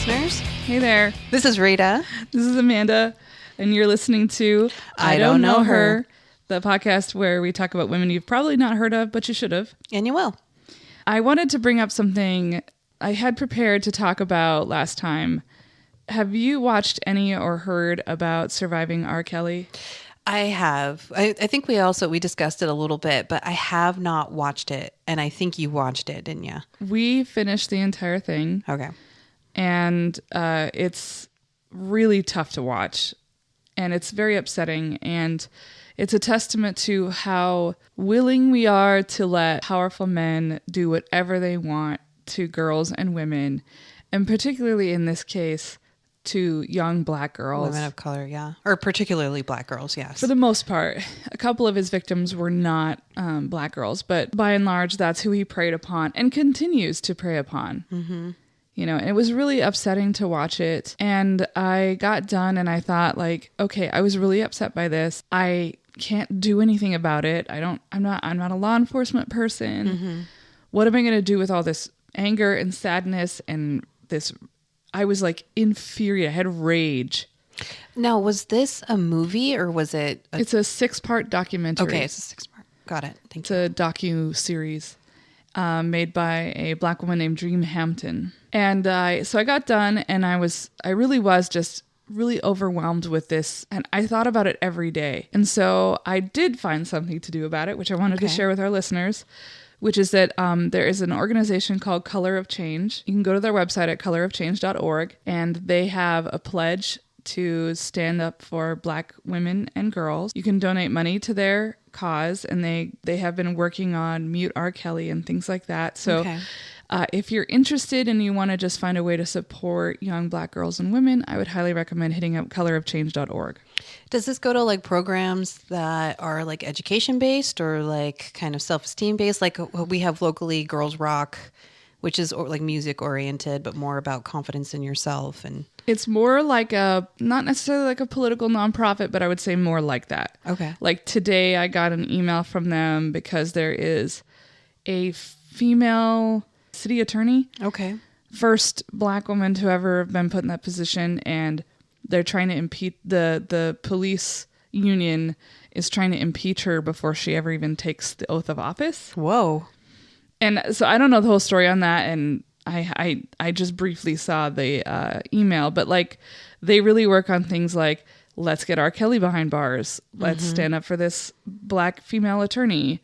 listeners. Hey there. This is Rita. This is Amanda, and you're listening to I Don't Know Her, the podcast where we talk about women you've probably not heard of, but you should have. And you will. I wanted to bring up something I had prepared to talk about last time. Have you watched any or heard about Surviving R. Kelly? I have. I think we discussed it a little bit, but I have not watched it. And I think you watched it, didn't you? We finished the entire thing. Okay. And it's really tough to watch. And it's very upsetting. And it's a testament to how willing we are to let powerful men do whatever they want to girls and women. And particularly in this case, to young black girls. Women of color, yeah. Or particularly black girls, yes. For the most part. A couple of his victims were not black girls, but by and large, that's who he preyed upon and continues to prey upon. Mm-hmm. You know, and it was really upsetting to watch it. And I got done and I thought, like, okay, I was really upset by this. I can't do anything about it. I'm not a law enforcement person. Mm-hmm. What am I going to do with all this anger and sadness and this? I was like infuriated. I had rage. Now, was this a movie or was it? It's a 6-part documentary. Okay, it's a 6-part. Got it. Thank you. It's a docu-series made by a black woman named Dream Hampton. And so I got done and I really was just really overwhelmed with this. And I thought about it every day. And so I did find something to do about it, which I wanted to share with our listeners, which is that there is an organization called Color of Change. You can go to their website at colorofchange.org, and they have a pledge to stand up for black women and girls. You can donate money to their cause, and they have been working on Mute R. Kelly and things like that. So if you're interested and you want to just find a way to support young black girls and women, I would highly recommend hitting up colorofchange.org. Does this go to like programs that are like education based or like kind of self-esteem based? Like we have locally Girls Rock, which is like music oriented, but more about confidence in yourself. And it's more like not necessarily like a political nonprofit, but I would say more like that. Okay. Like today I got an email from them because there is a female city attorney. Okay. First black woman to ever been put in that position, and they're trying to impeach the police union is trying to impeach her before she ever even takes the oath of office. Whoa. And so I don't know the whole story on that, and I just briefly saw the email, but like they really work on things like, let's get R. Kelly behind bars. Let's stand up for this black female attorney.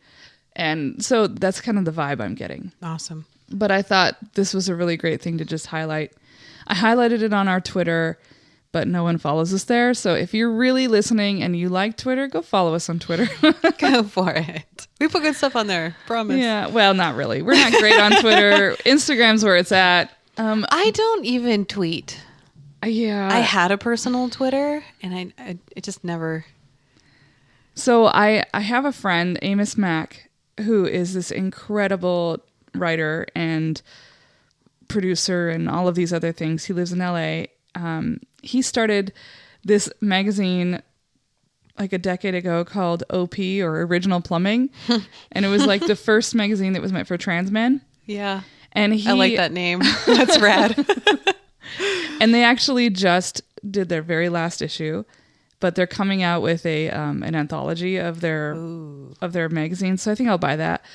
And so that's kind of the vibe I'm getting. Awesome. But I thought this was a really great thing to just highlight. I highlighted it on our Twitter, but no one follows us there. So if you're really listening and you like Twitter, go follow us on Twitter. Go for it. We put good stuff on there. Promise. Yeah. Well, not really. We're not great on Twitter. Instagram's where it's at. I don't even tweet. Yeah. I had a personal Twitter and I just never. So I have a friend, Amos Mack, who is this incredible writer and producer and all of these other things. He lives in LA. He started this magazine like a decade ago called OP, or Original Plumbing. And it was like the first magazine that was meant for trans men. Yeah. And I like that name. That's rad. And they actually just did their very last issue, but they're coming out with an anthology of their magazine. So I think I'll buy that.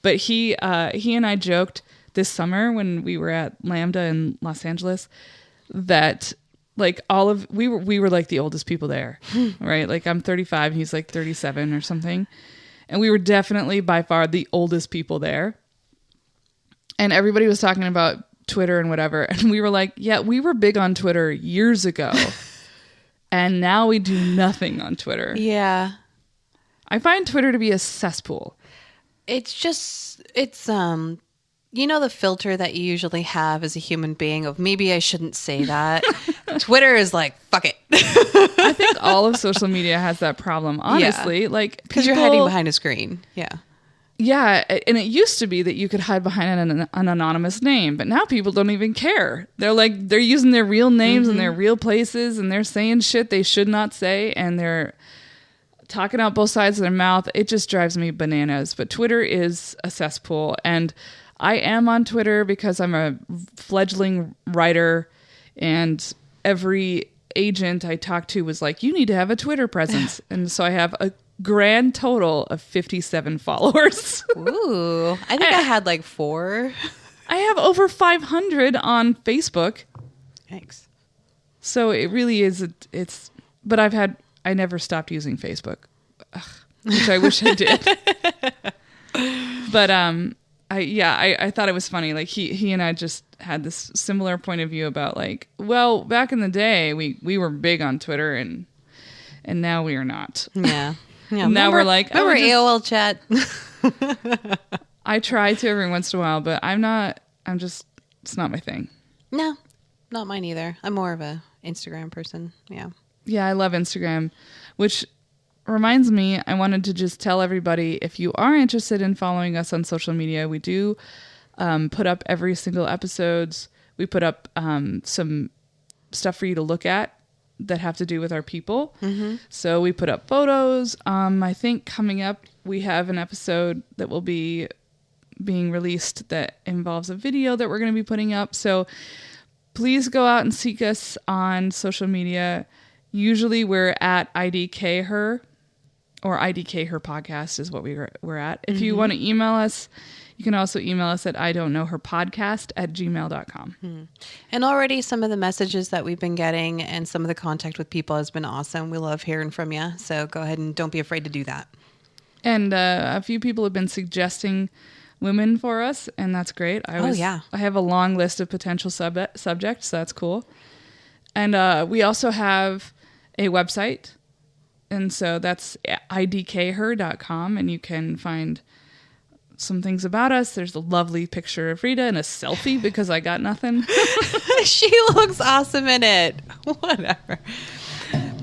But he and I joked this summer when we were at Lambda in Los Angeles that like we were like the oldest people there, right? Like I'm 35, he's like 37 or something. And we were definitely by far the oldest people there. And everybody was talking about Twitter and whatever. And we were like, yeah, we were big on Twitter years ago. And now we do nothing on Twitter. Yeah. I find Twitter to be a cesspool. It's you know the filter that you usually have as a human being of maybe I shouldn't say that. Twitter is like, fuck it. I think all of social media has that problem, honestly. Yeah. Like, because you're hiding behind a screen. Yeah. Yeah. And it used to be that you could hide behind an anonymous name, but now people don't even care. They're using their real names and their real places, and they're saying shit they should not say, and they're talking out both sides of their mouth. It just drives me bananas. But Twitter is a cesspool, and I am on Twitter because I'm a fledgling writer And every agent I talked to was like, you need to have a Twitter presence. And so I have a grand total of 57 followers. Ooh, I think I had like 4. I have over 500 on Facebook. Thanks. So it really is, but I never stopped using Facebook, which I wish I did. But I thought it was funny. Like he and I just had this similar point of view about like, well, back in the day we were big on Twitter and now we are not. Yeah. Yeah. Now we're like, remember AOL chat? I try to every once in a while, but it's not my thing. No, not mine either. I'm more of a Instagram person. Yeah. Yeah, I love Instagram, which reminds me, I wanted to just tell everybody, if you are interested in following us on social media, we do put up every single episodes. We put up some stuff for you to look at that have to do with our people. Mm-hmm. So we put up photos. I think coming up, we have an episode that will be being released that involves a video that we're going to be putting up. So please go out and seek us on social media. Usually we're at IDK Her, or IDK Her Podcast is what we're at. If you want to email us, you can also email us at idon'tknowherpodcast@gmail.com. And already some of the messages that we've been getting and some of the contact with people has been awesome. We love hearing from you. So go ahead and don't be afraid to do that. And a few people have been suggesting women for us, and that's great. I have a long list of potential subjects, so that's cool. And we also have a website, and so that's idkher.com, and you can find some things about us. There's a lovely picture of Rita and a selfie because I got nothing. She looks awesome in it. Whatever.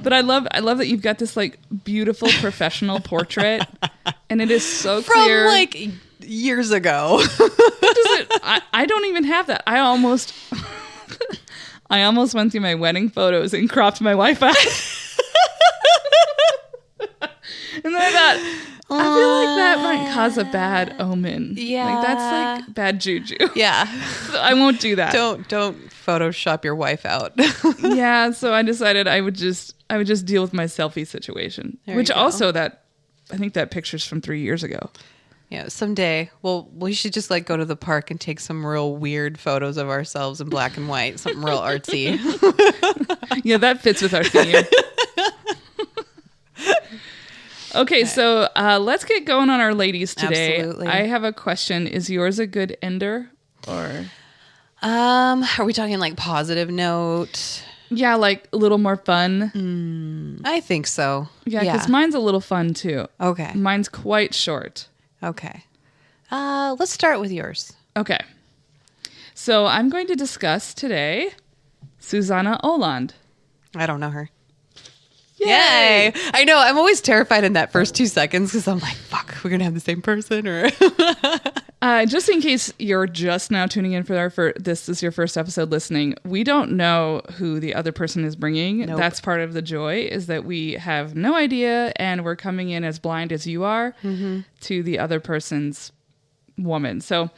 But I love that you've got this like beautiful professional portrait, and it is so clear. From like years ago. I don't even have that. I almost went through my wedding photos and cropped my wife out. And then I thought, I feel like that might cause a bad omen. Yeah. Like that's like bad juju. Yeah. So I won't do that. Don't Photoshop your wife out. Yeah, so I decided I would just deal with my selfie situation. Which also I think that picture's from 3 years ago. Yeah, someday we should just like go to the park and take some real weird photos of ourselves in black and white, something real artsy. Yeah, that fits with our theme. Okay, so let's get going on our ladies today. Absolutely. I have a question. Is yours a good ender, or? Are we talking like positive note? Yeah, like a little more fun. I think so. Yeah, because mine's a little fun too. Okay. Mine's quite short. Okay. Let's start with yours. Okay. So I'm going to discuss today Susannah Oland. I don't know her. Yay! I know. I'm always terrified in that first 2 seconds because I'm like, fuck, we're going to have the same person or... Just in case you're just now tuning in for this is your first episode listening, we don't know who the other person is bringing. Nope. That's part of the joy, is that we have no idea and we're coming in as blind as you are to the other person's woman. So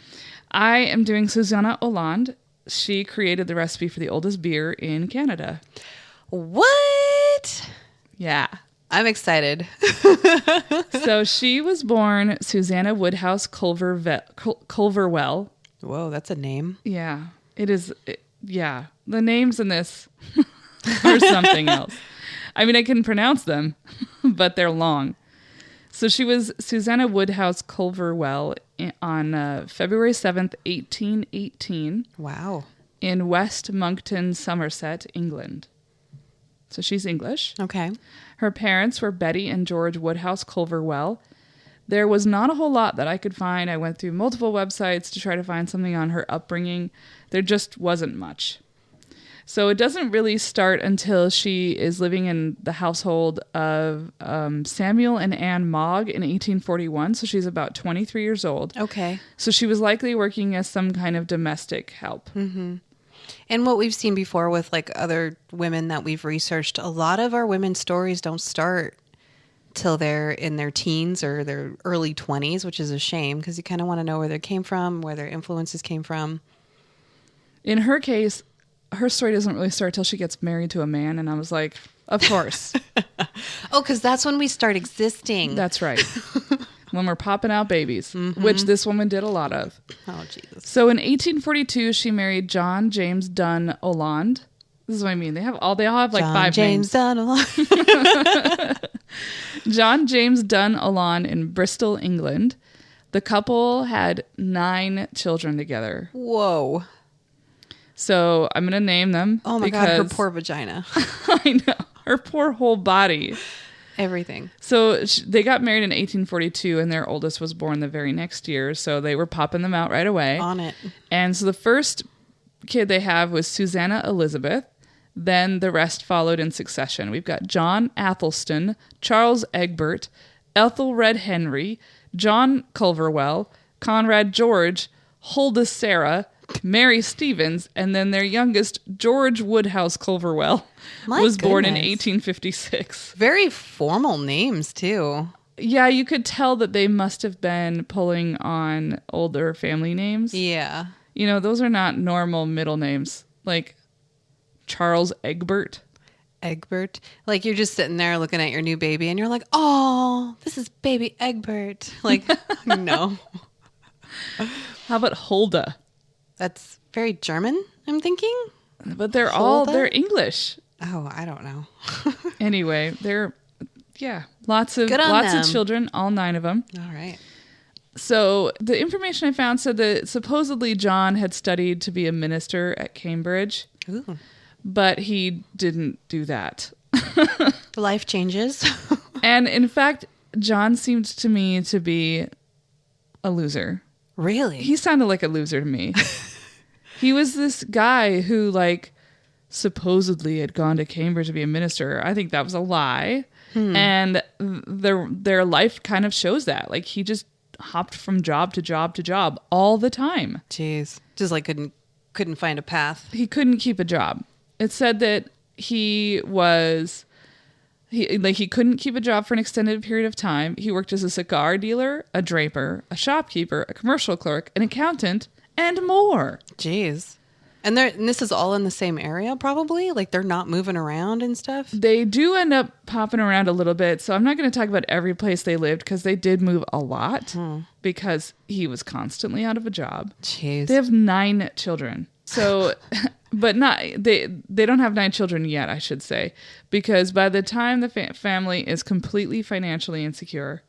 I am doing Susannah Oland. She created the recipe for the oldest beer in Canada. What? Yeah. I'm excited. So she was born Susannah Woodhouse Culverwell. Whoa, that's a name. Yeah, it is. Yeah, the names in this are something else. I mean, I can pronounce them, but they're long. So she was Susannah Woodhouse Culverwell on February 7th, 1818. Wow. In West Monkton, Somerset, England. So she's English. Okay. Her parents were Betty and George Woodhouse Culverwell. There was not a whole lot that I could find. I went through multiple websites to try to find something on her upbringing. There just wasn't much. So it doesn't really start until she is living in the household of Samuel and Anne Mogg in 1841. So she's about 23 years old. Okay. So she was likely working as some kind of domestic help. Mm-hmm. And what we've seen before with like other women that we've researched, a lot of our women's stories don't start till they're in their teens or their early 20s, which is a shame because you kind of want to know where they came from, where their influences came from. In her case, her story doesn't really start till she gets married to a man. And I was like, of course. Oh, because that's when we start existing. That's right. When we're popping out babies, which this woman did a lot of. Oh, Jesus. So in 1842, she married John James Dunn Oland. This is what I mean. They all have like John 5 James names. Dunn Oland. John James Dunn Oland in Bristol, England. The couple had 9 children together. Whoa. So I'm going to name them. Oh my God, her poor vagina. I know. Her poor whole body. Everything. So they got married in 1842 and their oldest was born the very next year. So they were popping them out right away. On it. And so the first kid they have was Susannah Elizabeth. Then the rest followed in succession. We've got John Athelston, Charles Egbert, Ethelred Henry, John Culverwell, Conrad George, Huldah Sarah, Mary Stevens, and then their youngest, George Woodhouse Culverwell, was born in 1856. Very formal names, too. Yeah, you could tell that they must have been pulling on older family names. Yeah. You know, those are not normal middle names. Like Charles Egbert. Egbert. Like you're just sitting there looking at your new baby and you're like, oh, this is baby Egbert. Like, no. How about Huldah? That's very German, I'm thinking. But they're English. Oh, I don't know. Anyway, lots of children, all 9 of them. All right. So the information I found said that supposedly John had studied to be a minister at Cambridge. Ooh. But he didn't do that. Life changes. And in fact, John seemed to me to be a loser. Really? He sounded like a loser to me. He was this guy who like supposedly had gone to Cambridge to be a minister. I think that was a lie. And their life kind of shows that. Like he just hopped from job to job to job all the time. Jeez. Just like couldn't find a path. He couldn't keep a job. It said that he couldn't keep a job for an extended period of time. He worked as a cigar dealer, a draper, a shopkeeper, a commercial clerk, an accountant, and more. Jeez. And this is all in the same area, probably? Like they're not moving around and stuff? They do end up popping around a little bit. So I'm not going to talk about every place they lived because they did move a lot because he was constantly out of a job. Jeez. They have 9 children. So, but they don't have 9 children yet, I should say, because by the time the family is completely financially insecure,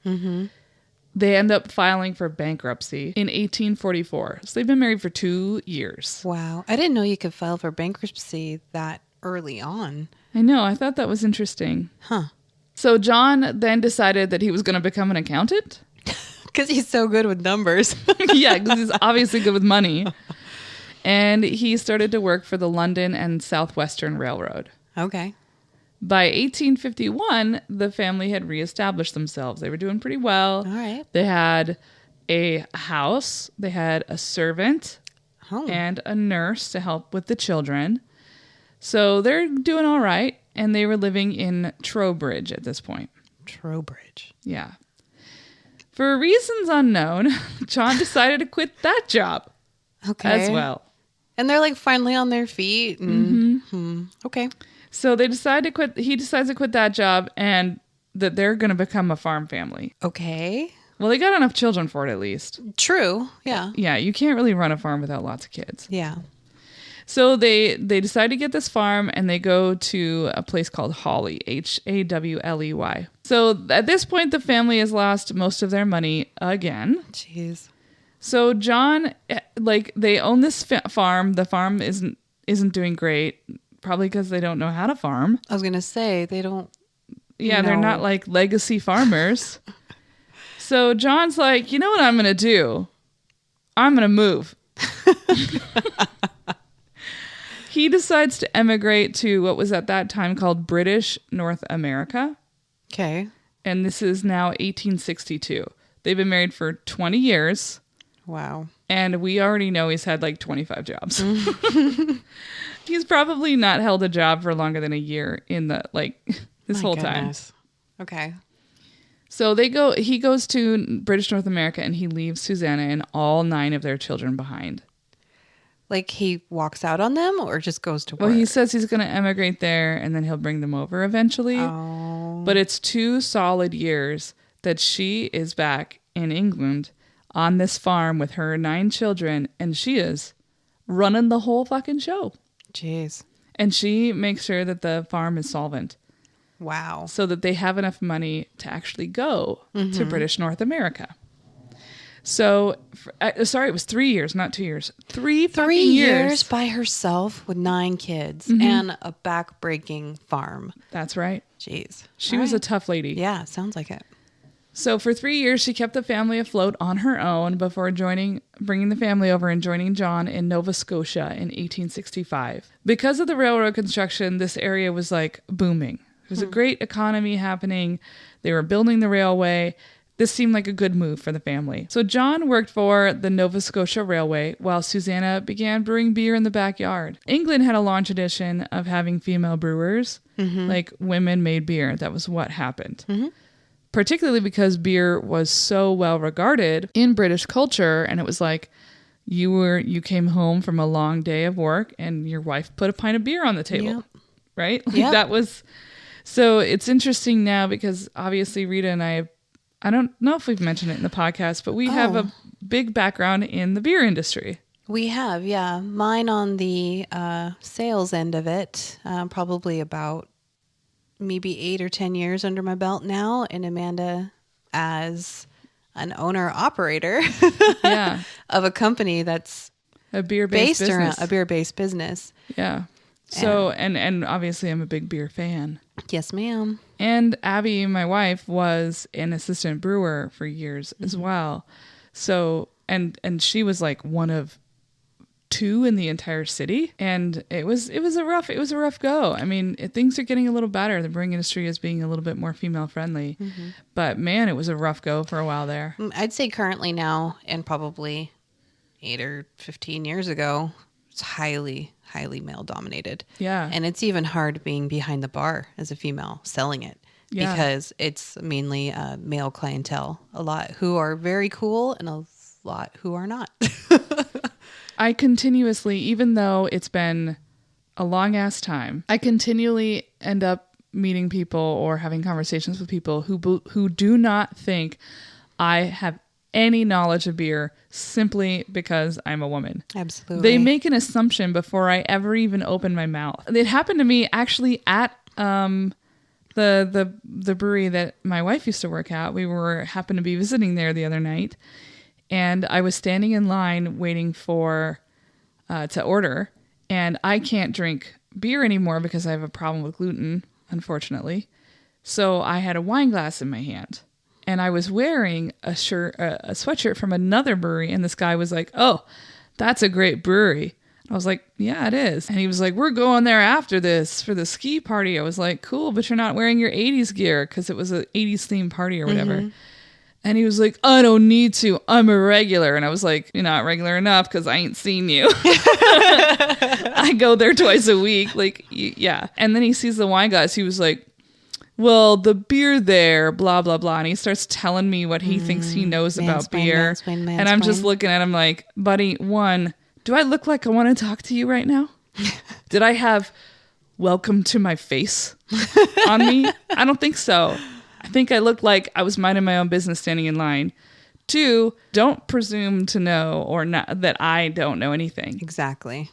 they end up filing for bankruptcy in 1844. So they've been married for 2 years. Wow. I didn't know you could file for bankruptcy that early on. I know. I thought that was interesting. Huh. So John then decided that he was going to become an accountant. Because he's so good with numbers. Yeah, because he's obviously good with money. And he started to work for the London and Southwestern Railroad. Okay. By 1851, the family had reestablished themselves. They were doing pretty well. All right. They had a house, they had a servant, and a nurse to help with the children. So they're doing all right, and they were living in Trowbridge at this point. Trowbridge. Yeah. For reasons unknown, John decided to quit that job as well. And they're like finally on their feet. And, Okay. So they decide to quit. He decides to quit that job and that they're going to become a farm family. Okay. Well, they got enough children for it at least. True. Yeah. Yeah. You can't really run a farm without lots of kids. Yeah. So they decide to get this farm and they go to a place called Hawley, Hawley. So at this point, the family has lost most of their money again. Jeez. So John, like they own this farm. The farm isn't doing great. Probably because they don't know how to farm. I was going to say, they don't. Yeah, they're not like legacy farmers. So John's like, you know what I'm going to do? I'm going to move. He decides to emigrate to what was at that time called British North America. Okay. And this is now 1862. They've been married for 20 years. Wow. And we already know he's had like 25 jobs. He's probably not held a job for longer than a year in the this whole time. Okay. So he goes to British North America and he leaves Susannah and all 9 of their children behind. Like he walks out on them or just goes to work? Well, he says he's going to emigrate there and then he'll bring them over eventually. Oh. But it's 2 solid years that she is back in England on this farm with her 9 children, and she is running the whole fucking show. Jeez. And she makes sure that the farm is solvent. Wow. So that they have enough money to actually go to British North America. So, sorry, it was 3 years, not 2 years. 3 years by herself with 9 kids and a back-breaking farm. That's right. Jeez. She was a tough lady. Yeah, sounds like it. So for 3 years, she kept the family afloat on her own before bringing the family over and joining John in Nova Scotia in 1865. Because of the railroad construction, this area was like booming. There was a great economy happening. They were building the railway. This seemed like a good move for the family. So John worked for the Nova Scotia Railway while Susannah began brewing beer in the backyard. England had a long tradition of having female brewers, like women made beer. That was what happened. Particularly because beer was so well regarded in British culture, and it was like you came home from a long day of work and your wife put a pint of beer on the table, right? Like that was. So it's interesting now because obviously Rita and I don't know if we've mentioned it in the podcast, but we have a big background in the beer industry. We have, yeah. Mine on the sales end of it, probably about maybe 8 or 10 years under my belt now. And Amanda as an owner-operator of a company that's a beer-based business. around a beer-based business. Yeah. So, and obviously I'm a big beer fan. Yes, ma'am. And Abby, my wife, was an assistant brewer for years as well. So, and she was like one of 2 in the entire city. And it was a rough go. I mean, things are getting a little better. The brewing industry is being a little bit more female friendly, but man, it was a rough go for a while there. I'd say currently now, and probably 8 or 15 years ago, it's highly male dominated. Yeah. And it's even hard being behind the bar as a female selling it because it's mainly male clientele, a lot who are very cool and a lot who are not. I continuously, even though it's been a long ass time, I continually end up meeting people or having conversations with people who do not think I have any knowledge of beer simply because I'm a woman. Absolutely. They make an assumption before I ever even open my mouth. It happened to me actually at the brewery that my wife used to work at. We happened to be visiting there the other night, and I was standing in line waiting for to order, and I can't drink beer anymore because I have a problem with gluten, unfortunately. So I had a wine glass in my hand. And I was wearing a sweatshirt from another brewery, and this guy was like, "Oh, that's a great brewery." I was like, "Yeah, it is." And he was like, "We're going there after this for the ski party." I was like, "Cool, but you're not wearing your 80s gear," because it was an 80s themed party or whatever. And he was like, "I don't need to. I'm a regular." And I was like, "You're not regular enough because I ain't seen you." I go there twice a week. Like, yeah. And then he sees the wine glass. He was like, "Well, the beer there, blah, blah, blah." And he starts telling me what he thinks he knows about beer. Mansplain. And I'm just looking at him like, buddy, one, do I look like I want to talk to you right now? Did I have "welcome to my face" on me? I don't think so. I think I looked like I was minding my own business standing in line. 2, don't presume to know or not that I don't know anything. Exactly.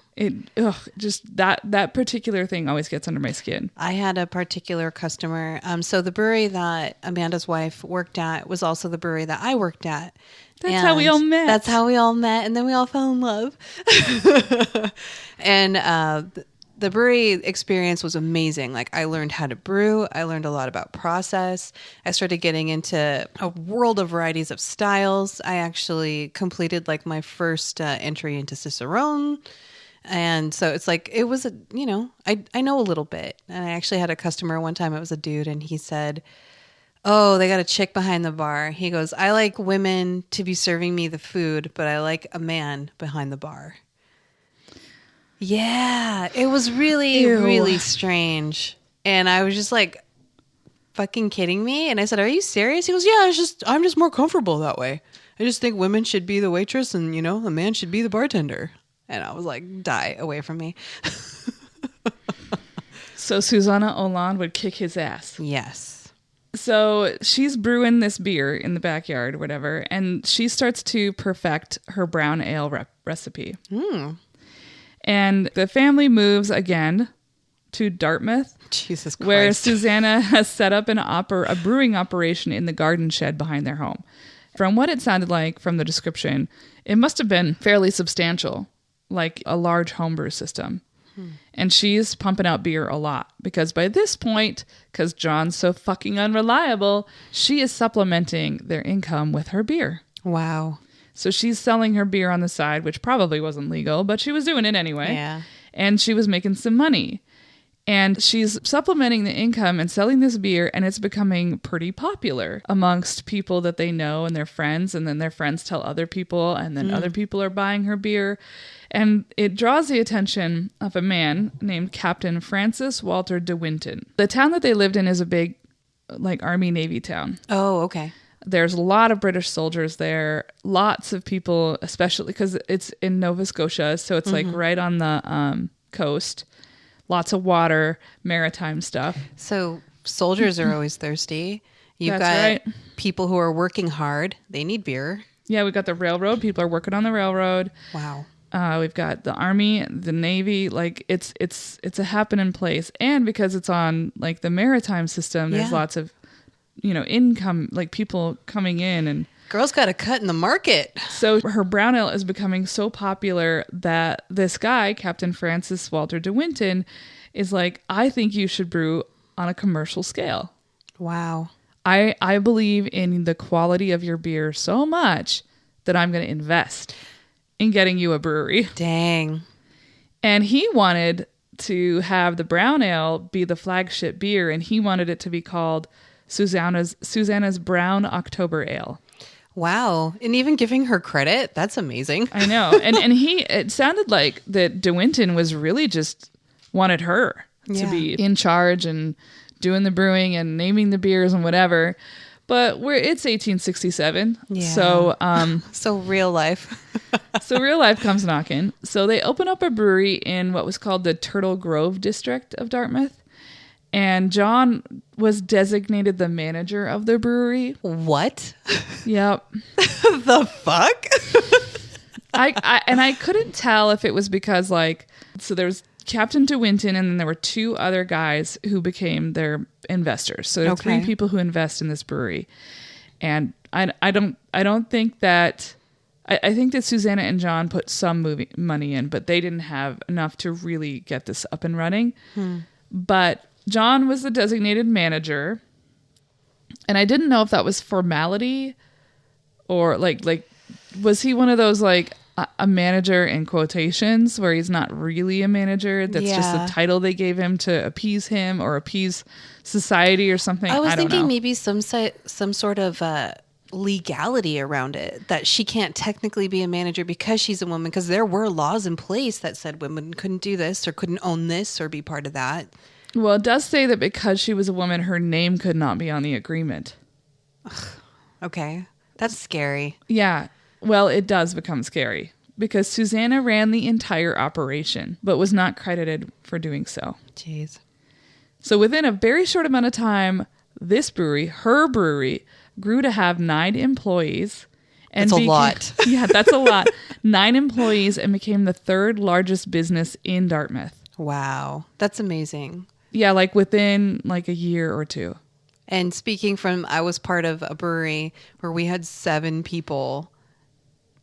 Just that particular thing always gets under my skin. I had a particular customer. So the brewery that Amanda's wife worked at was also the brewery that I worked at. That's how we all met. That's how we all met. And then we all fell in love. And the brewery experience was amazing. Like, I learned how to brew. I learned a lot about process. I started getting into a world of varieties of styles. I actually completed like my first entry into Cicerone. And so it's like, it was I know a little bit. And I actually had a customer one time, it was a dude, and he said, "Oh, they got a chick behind the bar." He goes, "I like women to be serving me the food, but I like a man behind the bar." Yeah, it was really, really strange. And I was just like, fucking kidding me? And I said, "Are you serious?" He goes, "Yeah, I'm just more comfortable that way. I just think women should be the waitress and, a man should be the bartender." And I was like, die away from me. So Susannah Oland would kick his ass. Yes. So she's brewing this beer in the backyard or whatever, and she starts to perfect her brown ale recipe. And the family moves again to Dartmouth, Jesus Christ, where Susannah has set up a brewing operation in the garden shed behind their home. From what it sounded like from the description, it must have been fairly substantial, like a large homebrew system. And she's pumping out beer a lot because by this point, because John's so fucking unreliable, she is supplementing their income with her beer. Wow. So she's selling her beer on the side, which probably wasn't legal, but she was doing it anyway. Yeah. And she was making some money. And she's supplementing the income and selling this beer, and it's becoming pretty popular amongst people that they know and their friends, and then their friends tell other people, and then other people are buying her beer. And it draws the attention of a man named Captain Francis Walter de Winton. The town that they lived in is a big, like, Army-Navy town. Oh, okay. There's a lot of British soldiers there, lots of people, especially because it's in Nova Scotia, so it's like right on the coast. Lots of water, maritime stuff. So soldiers are always thirsty. You've got people who are working hard. They need beer. Yeah, we've got the railroad. People are working on the railroad. Wow. We've got the Army, the Navy. Like it's a happening place. And because it's on like the maritime system, there's lots of, income, like people coming in and girls got a cut in the market. So her brown ale is becoming so popular that this guy, Captain Francis Walter de Winton, is like, I think you should brew on a commercial scale. Wow. I believe in the quality of your beer so much that I'm going to invest in getting you a brewery. Dang. And he wanted to have the brown ale be the flagship beer, and he wanted it to be called Susannah's Brown October Ale. Wow. And even giving her credit, that's amazing. I know. And it sounded like that De Winton was really just wanted her to be in charge and doing the brewing and naming the beers and whatever. But it's 1867. Yeah. So real life. So real life comes knocking. So they open up a brewery in what was called the Turtle Grove district of Dartmouth. And John was designated the manager of the brewery. What? Yep. The fuck? I couldn't tell if it was because so there was Captain De Winton and then there were two other guys who became their investors. So there are three people who invest in this brewery. And I don't think that I think that Susannah and John put some money in, but they didn't have enough to really get this up and running. But John was the designated manager, and I didn't know if that was formality or like was he one of those like a manager in quotations where he's not really a manager? That's just a title they gave him to appease him or appease society or something. I was thinking maybe some sort of legality around it, that she can't technically be a manager because she's a woman, because there were laws in place that said women couldn't do this or couldn't own this or be part of that. Well, it does say that because she was a woman, her name could not be on the agreement. Okay. That's scary. Yeah. Well, it does become scary because Susannah ran the entire operation, but was not credited for doing so. Jeez. So within a very short amount of time, this brewery, her brewery, grew to have 9 employees. And that's a lot. Yeah, that's a lot. 9 employees and became the 3rd largest business in Dartmouth. Wow. That's amazing. Yeah, like within like a year or two. And speaking from, I was part of a brewery where we had 7 people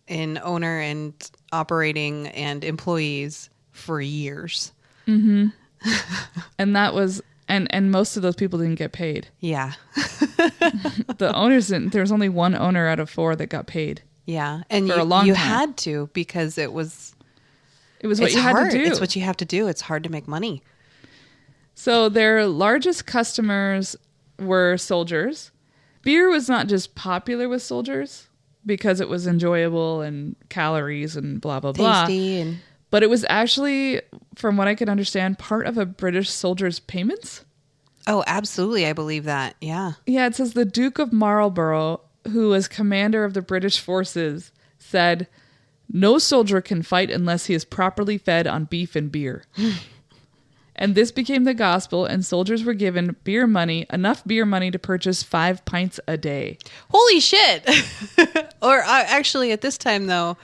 in owner and operating and employees for years. Mm-hmm. And that was, and most of those people didn't get paid. Yeah. The owners didn't. There was only 1 owner out of 4 that got paid. Yeah. And for a long time. Had to, because it was what you had to do. It's what you have to do. It's hard to make money. So their largest customers were soldiers. Beer was not just popular with soldiers because it was enjoyable and calories and blah, blah, blah. Tasty. But it was actually, from what I could understand, part of a British soldier's payments. Oh, absolutely. I believe that. Yeah. Yeah, it says the Duke of Marlborough, who was commander of the British forces, said, No soldier can fight unless he is properly fed on beef and beer. And this became the gospel, and soldiers were given enough beer money to purchase 5 pints a day. Holy shit! Or actually, at this time, though,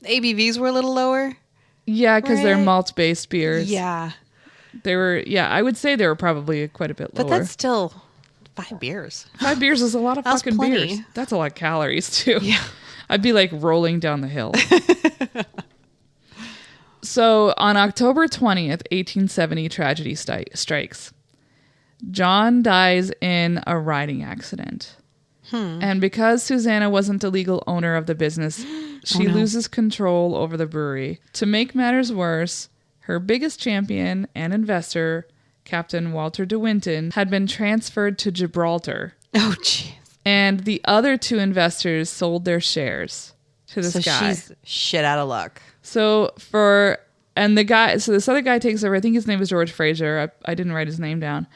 ABVs were a little lower. Yeah, because they're malt-based beers. Yeah. They were, I would say they were probably quite a bit lower. But that's still 5 beers. 5 beers is a lot of fucking beers. That's a lot of calories, too. Yeah. I'd be like rolling down the hill. So on October 20th, 1870, tragedy strikes. John dies in a riding accident. And because Susannah wasn't the legal owner of the business, she loses control over the brewery. To make matters worse, her biggest champion and investor, Captain Walter de Winton, had been transferred to Gibraltar. Oh, jeez. And the other 2 investors sold their shares to this guy. So she's shit out of luck. So this other guy takes over. I think his name is George Fraser. I didn't write his name down.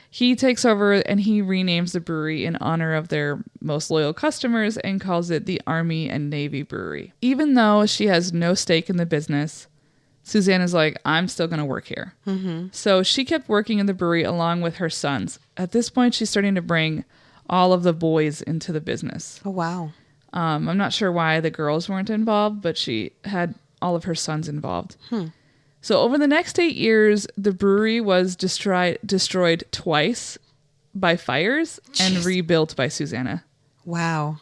He takes over and he renames the brewery in honor of their most loyal customers and calls it the Army and Navy Brewery. Even though she has no stake in the business, Susannah's like, I'm still going to work here. Mm-hmm. So she kept working in the brewery along with her sons. At this point, she's starting to bring all of the boys into the business. Oh, wow. I'm not sure why the girls weren't involved, but she had all of her sons involved. So over the next 8 years, the brewery was destroyed twice by fires and rebuilt by Susannah. Wow.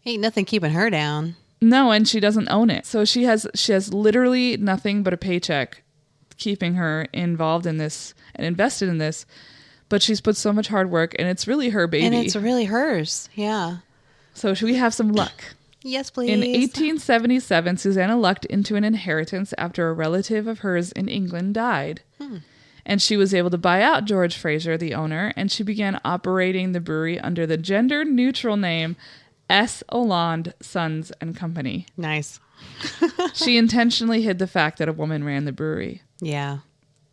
Ain't nothing keeping her down. No, and she doesn't own it. So she has literally nothing but a paycheck keeping her involved in this and invested in this. But she's put so much hard work, and it's really her baby. And it's really hers. Yeah. So should we have some luck? Yes, please. In 1877, Susannah lucked into an inheritance after a relative of hers in England died. And she was able to buy out George Fraser, the owner, and she began operating the brewery under the gender-neutral name S. Oland, Sons and Company. Nice. She intentionally hid the fact that a woman ran the brewery. Yeah.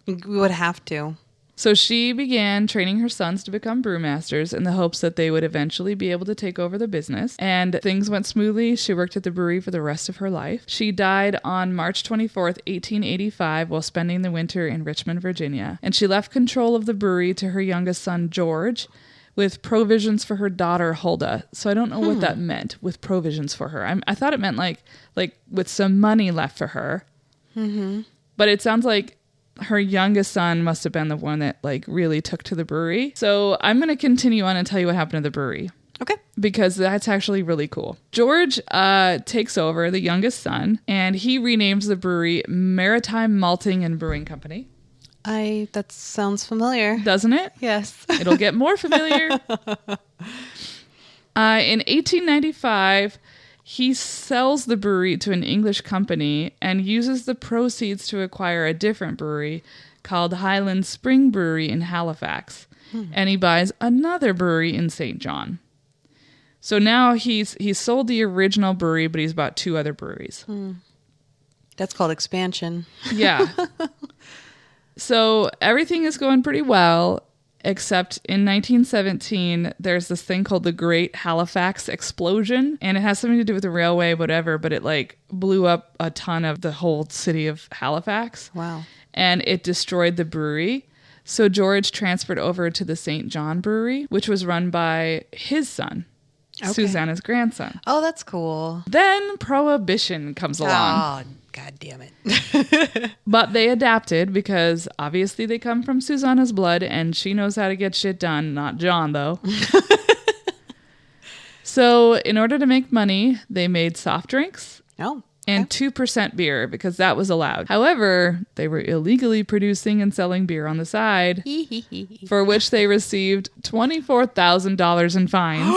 We would have to. So she began training her sons to become brewmasters in the hopes that they would eventually be able to take over the business. And things went smoothly. She worked at the brewery for the rest of her life. She died on March 24th, 1885, while spending the winter in Richmond, Virginia. And she left control of the brewery to her youngest son, George, with provisions for her daughter, Huldah. So I don't know what that meant, with provisions for her. I thought it meant like with some money left for her. Mm-hmm. But it sounds like her youngest son must have been the one that really took to the brewery. So I'm going to continue on and tell you what happened to the brewery. Okay. Because that's actually really cool. George takes over, the youngest son, and he renames the brewery Maritime Malting and Brewing Company. That sounds familiar. Doesn't it? Yes. It'll get more familiar. In 1895... he sells the brewery to an English company and uses the proceeds to acquire a different brewery called Highland Spring Brewery in Halifax. And he buys another brewery in St. John. So now he's sold the original brewery, but he's bought 2 other breweries. That's called expansion. Yeah. So everything is going pretty well. Except in 1917, there's this thing called the Great Halifax Explosion, and it has something to do with the railway, whatever, but it blew up a ton of the whole city of Halifax. Wow. And it destroyed the brewery. So George transferred over to the St. John Brewery, which was run by his son, Susannah's grandson. Oh, that's cool. Then Prohibition comes along. Oh, God damn it. But they adapted because obviously they come from Susannah's blood and she knows how to get shit done. Not John, though. So in order to make money, they made soft drinks. Oh. And 2% beer because that was allowed. However, they were illegally producing and selling beer on the side, for which they received $24,000 in fines.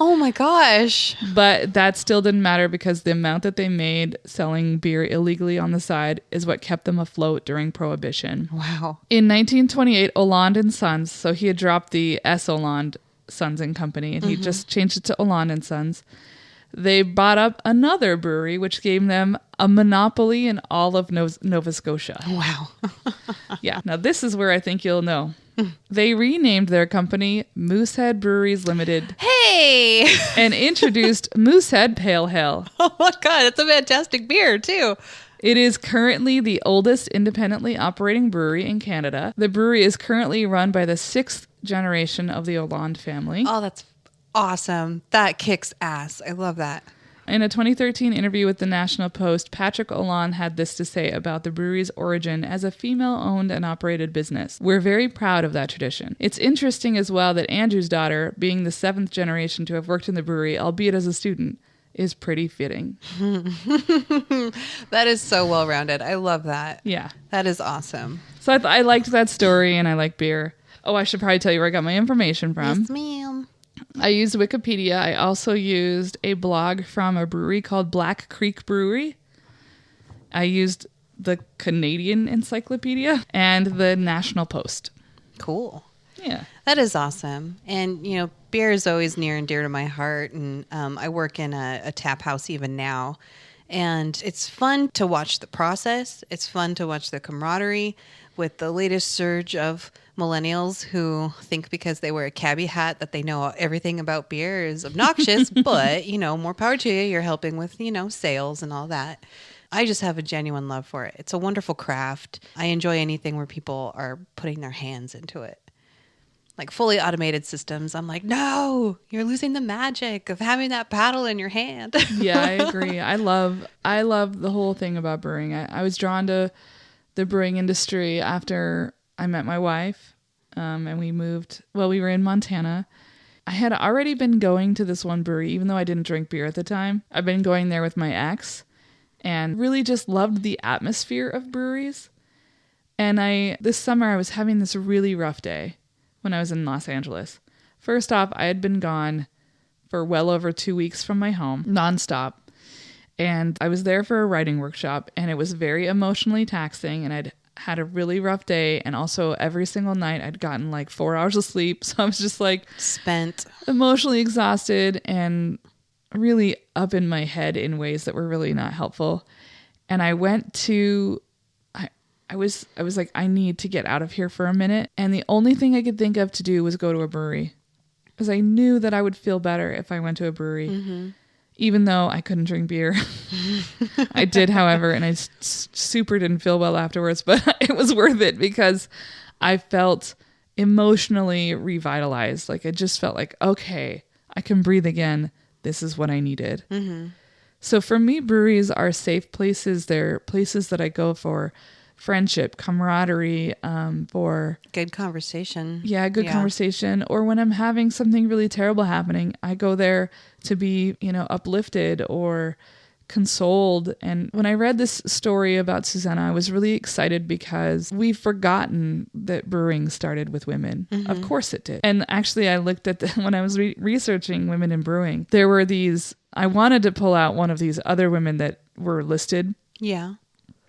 Oh my gosh. But that still didn't matter because the amount that they made selling beer illegally on the side is what kept them afloat during Prohibition. Wow. In 1928, Oland and Sons, so he had dropped the S. Oland Sons and Company, and he just changed it to Oland and Sons. They bought up another brewery, which gave them a monopoly in all of Nova Scotia. Wow. Yeah. Now, this is where I think you'll know. They renamed their company Moosehead Breweries Limited. Hey! And introduced Moosehead Pale Ale. Oh my God, that's a fantastic beer too. It is currently the oldest independently operating brewery in Canada. The brewery is currently run by the 6th generation of the Oland family. Oh, that's awesome. That kicks ass. I love that. In a 2013 interview with the National Post, Patrick Oland had this to say about the brewery's origin as a female-owned and operated business. We're very proud of that tradition. It's interesting as well that Andrew's daughter, being the 7th generation to have worked in the brewery, albeit as a student, is pretty fitting. That is so well-rounded. I love that. Yeah. That is awesome. So I liked that story, and I like beer. Oh, I should probably tell you where I got my information from. Yes, ma'am. I used Wikipedia. I also used a blog from a brewery called Black Creek Brewery. I used the Canadian Encyclopedia and the National Post. Cool. Yeah. That is awesome. And, you know, beer is always near and dear to my heart. And I work in a tap house even now. And it's fun to watch the process. It's fun to watch the camaraderie with the latest surge of millennials who think because they wear a cabbie hat that they know everything about beer is obnoxious. But, you know, more power to you. You're helping with, you know, sales and all that. I just have a genuine love for it. It's a wonderful craft. I enjoy anything where people are putting their hands into it. Like fully automated systems, I'm like, no, you're losing the magic of having that paddle in your hand. Yeah, I agree. I love the whole thing about brewing. I was drawn to the brewing industry after I met my wife, and we moved. Well, we were in Montana. I had already been going to this one brewery, even though I didn't drink beer at the time. I've been going there with my ex, and really just loved the atmosphere of breweries. And this summer I was having this really rough day when I was in Los Angeles. First off, I had been gone for well over 2 weeks from my home, nonstop. And I was there for a writing workshop, and it was very emotionally taxing, and I'd had a really rough day. And also every single night I'd gotten like 4 hours of sleep. So I was just like spent, emotionally exhausted and really up in my head in ways that were really not helpful. And I went to I was like, I need to get out of here for a minute. And the only thing I could think of to do was go to a brewery. Because I knew that I would feel better if I went to a brewery. Even though I couldn't drink beer. I did, however, and I super didn't feel well afterwards. But it was worth it because I felt emotionally revitalized. Like I just felt like, okay, I can breathe again. This is what I needed. So for me, breweries are safe places. They're places that I go for friendship, camaraderie, for good conversation. Yeah, good conversation. Or when I'm having something really terrible happening, I go there to be, you know, uplifted or consoled. And when I read this story about Susannah, I was really excited because we've forgotten that brewing started with women. Of course it did. And actually I looked at when I was researching women in brewing, there were I wanted to pull out one of these other women that were listed. Yeah.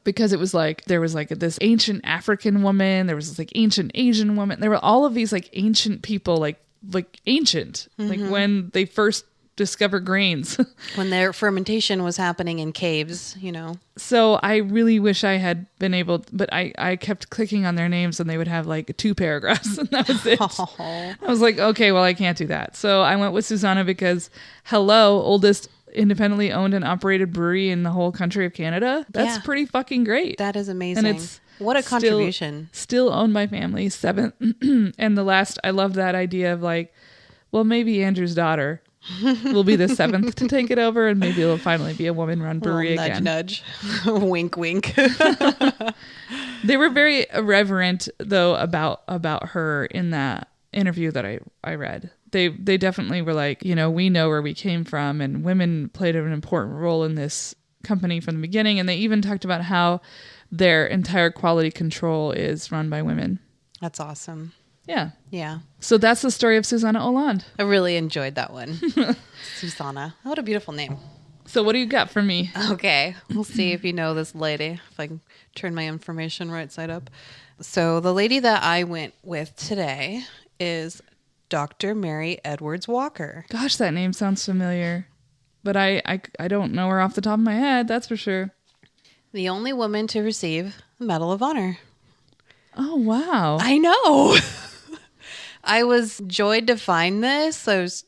Because it was like, there was like this ancient African woman, there was this like ancient Asian woman. There were all of these like ancient people, like ancient, like when they first discovered grains. When their fermentation was happening in caves, you know. So I really wish I had been able, but I kept clicking on their names and they would have like 2 paragraphs and that was it. I was like, okay, well I can't do that. So I went with Susannah because hello, oldest independently owned and operated brewery in the whole country of Canada. That's pretty fucking great. That is amazing. And it's what a contribution. Still owned by family, 7th. And the last, I love that idea of like, well, maybe Andrew's daughter will be the 7th to take it over, and maybe it'll finally be a woman-run brewery again. Nudge, nudge. Wink, wink. They were very irreverent, though, about her in that interview that I read. They definitely were like, you know, we know where we came from, and women played an important role in this company from the beginning. And they even talked about how their entire quality control is run by women. That's awesome. Yeah. Yeah. So that's the story of Susannah Oland. I really enjoyed that one. Susannah. What a beautiful name. So what do you got for me? Okay. We'll see if you know this lady, if I can turn my information right side up. So the lady that I went with today is Dr. Mary Edwards Walker. Gosh, that name sounds familiar. But I don't know her off the top of my head, that's for sure. The only woman to receive the Medal of Honor. Oh, wow. I know. I was joyed to find this. I was,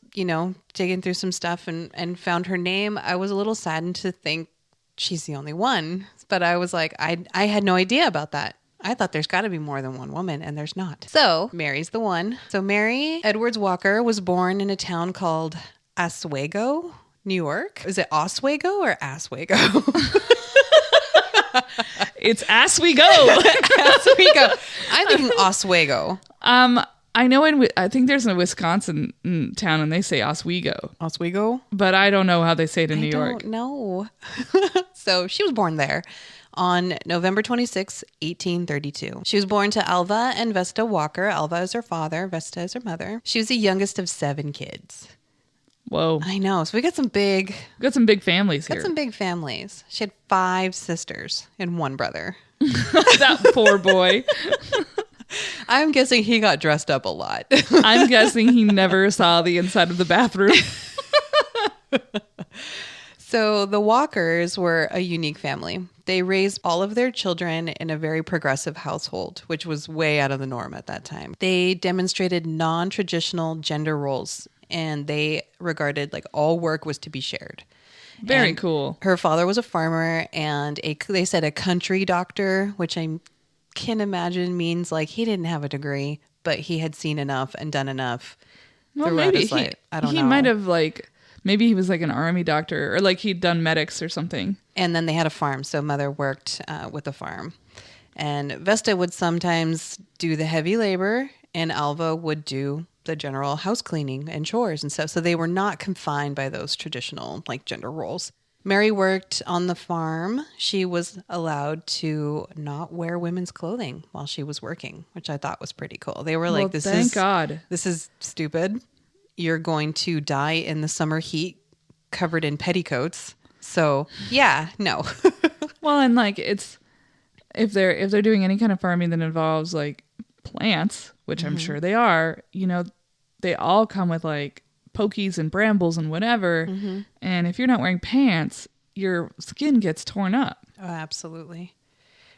digging through some stuff and found her name. I was a little saddened to think she's the only one. But I was like, I had no idea about that. I thought there's got to be more than one woman, and there's not. So Mary's the one. So Mary Edwards Walker was born in a town called Oswego, New York. Is it Oswego or Oswego? It's as we go. As we go. I'm thinking Oswego. I know I think there's a Wisconsin town and they say Oswego. Oswego? But I don't know how they say it in New York. No. So she was born there on November 26, 1832. She was born to Alva and Vesta Walker. Alva is her father. Vesta is her mother. She was the youngest of 7 kids. Whoa. I know. So we got some big families here. Got some big families. She had 5 sisters and 1 brother. That poor boy. I'm guessing he got dressed up a lot. I'm guessing he never saw the inside of the bathroom. So the Walkers were a unique family. They raised all of their children in a very progressive household, which was way out of the norm at that time. They demonstrated non-traditional gender roles, and they regarded like all work was to be shared. Very cool. Her father was a farmer and they said a country doctor, which I can imagine means like he didn't have a degree, but he had seen enough and done enough. Well, maybe I don't know. He might have maybe he was like an army doctor or like he'd done medics or something. And then they had a farm. So mother worked with the farm. And Vesta would sometimes do the heavy labor and Alva would do the general house cleaning and chores and stuff. So they were not confined by those traditional like gender roles. Mary worked on the farm. She was allowed to not wear women's clothing while she was working, which I thought was pretty cool. They were like, thank God. This is stupid. You're going to die in the summer heat covered in petticoats. So yeah, no. Well, and like if they're doing any kind of farming that involves like plants, which I'm sure they are, they all come with like pokies and brambles and whatever. Mm-hmm. And if you're not wearing pants, your skin gets torn up. Oh, absolutely.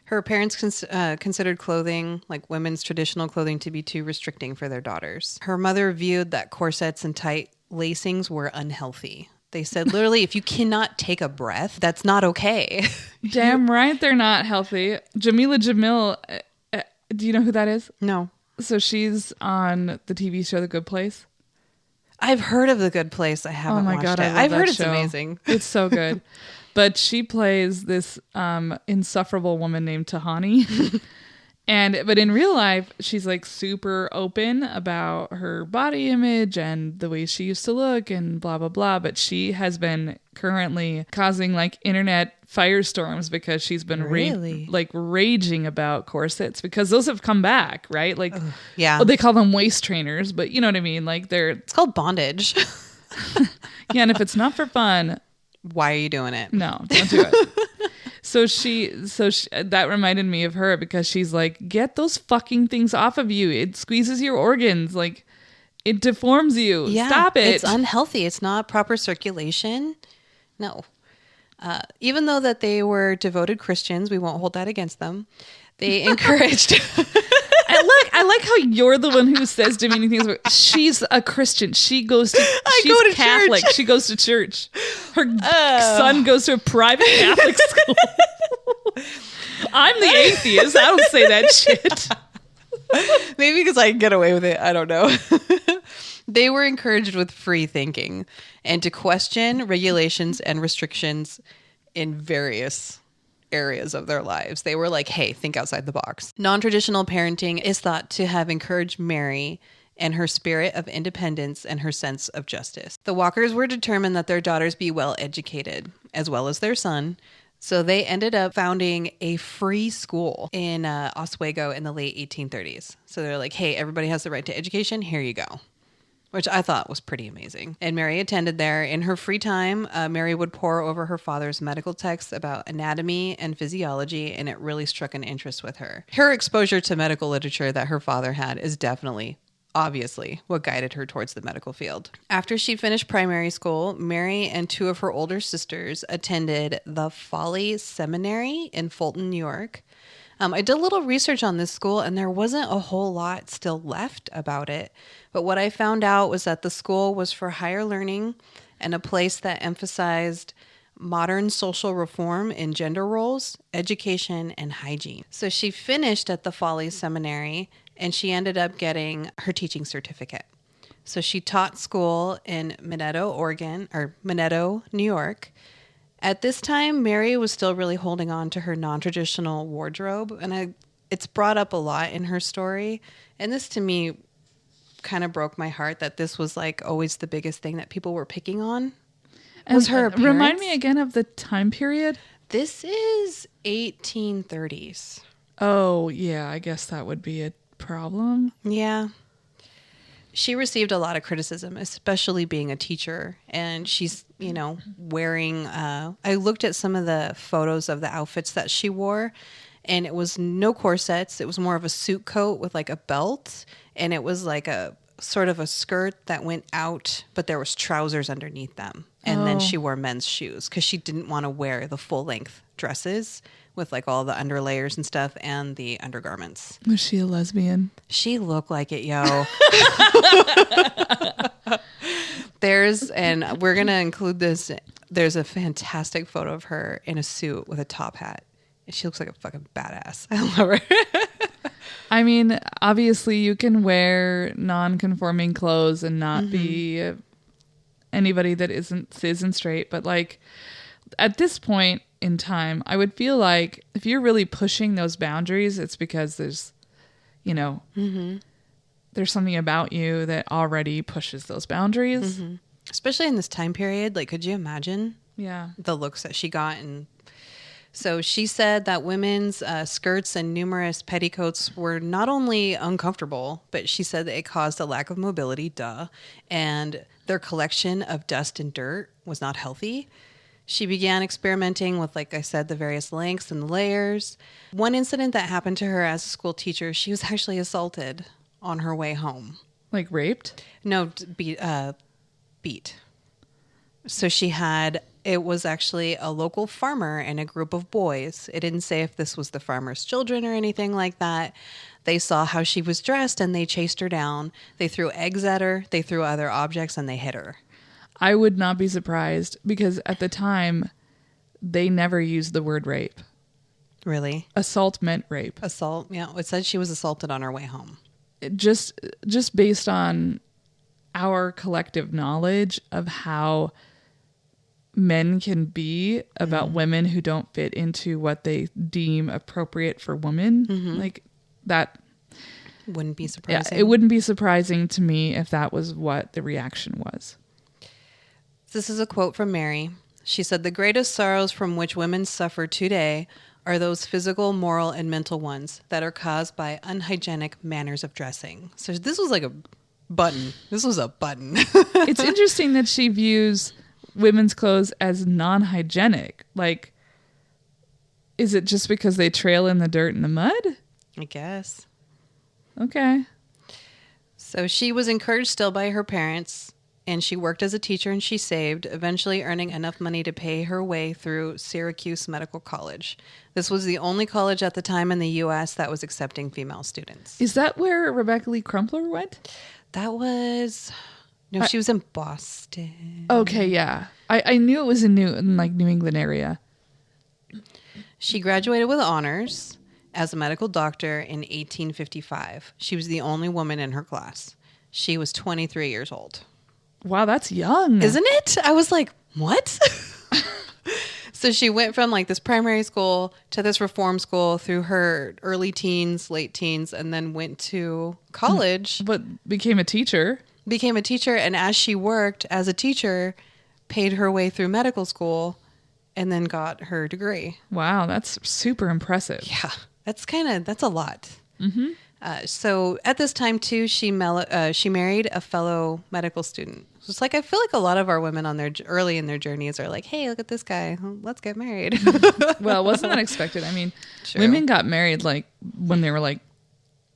Her parents considered clothing, like women's traditional clothing, to be too restricting for their daughters. Her mother viewed that corsets and tight lacings were unhealthy. They said, literally, if you cannot take a breath, that's not okay. Damn right they're not healthy. Jamila Jamil, do you know who that is? No. So she's on the TV show The Good Place. I've heard of The Good Place. I haven't watched it. I've heard it's amazing. It's so good. But she plays this insufferable woman named Tahani. But in real life, she's like super open about her body image and the way she used to look and blah, blah, blah. But she has been currently causing like internet firestorms because she's been raging about corsets because those have come back, right? Like, yeah. Well, they call them waist trainers, but you know what I mean? Like it's called bondage. Yeah. And if it's not for fun, why are you doing it? No, don't do it. So that reminded me of her because she's like, get those fucking things off of you. It squeezes your organs. Like it deforms you. Yeah, stop it. It's unhealthy. It's not proper circulation. No. Even though that they were devoted Christians, we won't hold that against them. They encouraged. I like how you're the one who says demeaning things. She's a Christian. She's Catholic. Church. She goes to church. Her son goes to a private Catholic school. I'm the atheist. I don't say that shit. Maybe because I can get away with it. I don't know. They were encouraged with free thinking and to question regulations and restrictions in various areas of their lives. They were like, hey, think outside the box. Non-traditional parenting is thought to have encouraged Mary and her spirit of independence and her sense of justice. The Walkers were determined that their daughters be well educated, as well as their son. So they ended up founding a free school in Oswego in the late 1830s. So they're like, hey, everybody has the right to education. Here you go. Which I thought was pretty amazing. And Mary attended there. In her free time, Mary would pore over her father's medical texts about anatomy and physiology, and it really struck an interest with her. Her exposure to medical literature that her father had is definitely, obviously, what guided her towards the medical field. After she finished primary school, Mary and 2 of her older sisters attended the Folly Seminary in Fulton, New York. I did a little research on this school, and there wasn't a whole lot still left about it. But what I found out was that the school was for higher learning and a place that emphasized modern social reform in gender roles, education, and hygiene. So she finished at the Follies Seminary, and she ended up getting her teaching certificate. So she taught school in Minetto, New York. At this time, Mary was still really holding on to her non-traditional wardrobe, and it's brought up a lot in her story. And this, to me, kind of broke my heart that this was like always the biggest thing that people were picking on. Was her appearance. Remind me again of the time period. This is 1830s. Oh, yeah, I guess that would be a problem. Yeah. She received a lot of criticism, especially being a teacher. And she's, wearing, I looked at some of the photos of the outfits that she wore, and it was no corsets. It was more of a suit coat with like a belt. And it was like a sort of a skirt that went out, but there was trousers underneath them. And then she wore men's shoes because she didn't want to wear the full length dresses with like all the underlayers and stuff and the undergarments. Was she a lesbian? She looked like it, yo. And we're going to include this. There's a fantastic photo of her in a suit with a top hat. She looks like a fucking badass. I love her. I mean, obviously you can wear non-conforming clothes and not be anybody that isn't cis and straight. But like at this point in time, I would feel like if you're really pushing those boundaries, it's because there's, there's something about you that already pushes those boundaries. Mm-hmm. Especially in this time period. Like, could you imagine the looks that she got? And so she said that women's skirts and numerous petticoats were not only uncomfortable, but she said that it caused a lack of mobility, and their collection of dust and dirt was not healthy. She began experimenting with, like I said, the various lengths and the layers. One incident that happened to her as a school teacher, she was actually assaulted on her way home. Like raped? No, beat. So it was actually a local farmer and a group of boys. It didn't say if this was the farmer's children or anything like that. They saw how she was dressed and they chased her down. They threw eggs at her. They threw other objects and they hit her. I would not be surprised because at the time they never used the word rape. Really? Assault meant rape. Assault, yeah. It said she was assaulted on her way home. Just based on our collective knowledge of how men can be about women who don't fit into what they deem appropriate for women. Like that wouldn't be surprising. Yeah, it wouldn't be surprising to me if that was what the reaction was. This is a quote from Mary. She said, "The greatest sorrows from which women suffer today are those physical, moral, and mental ones that are caused by unhygienic manners of dressing." So this was like a button. This was a button. It's interesting that she views women's clothes as non-hygienic. Like, is it just because they trail in the dirt and the mud? I guess. Okay. So she was encouraged still by her parents, and she worked as a teacher and she saved, eventually earning enough money to pay her way through Syracuse Medical College. This was the only college at the time in the U.S. that was accepting female students. Is that where Rebecca Lee Crumpler went? That was... No, she was in Boston. Okay, yeah. I knew it was in New England area. She graduated with honors as a medical doctor in 1855. She was the only woman in her class. She was 23 years old. Wow, that's young. Isn't it? I was like, what? So she went from like this primary school to this reform school through her early teens, late teens, and then went to college. But became a teacher. And as she worked as a teacher, paid her way through medical school and then got her degree. Wow, that's super impressive. Yeah, that's a lot. Mm-hmm. So at this time too, she married a fellow medical student. So it's like, I feel like a lot of our women early in their journeys are like, hey, look at this guy. Let's get married. Well, wasn't that expected? I mean, True. Women got married like when they were like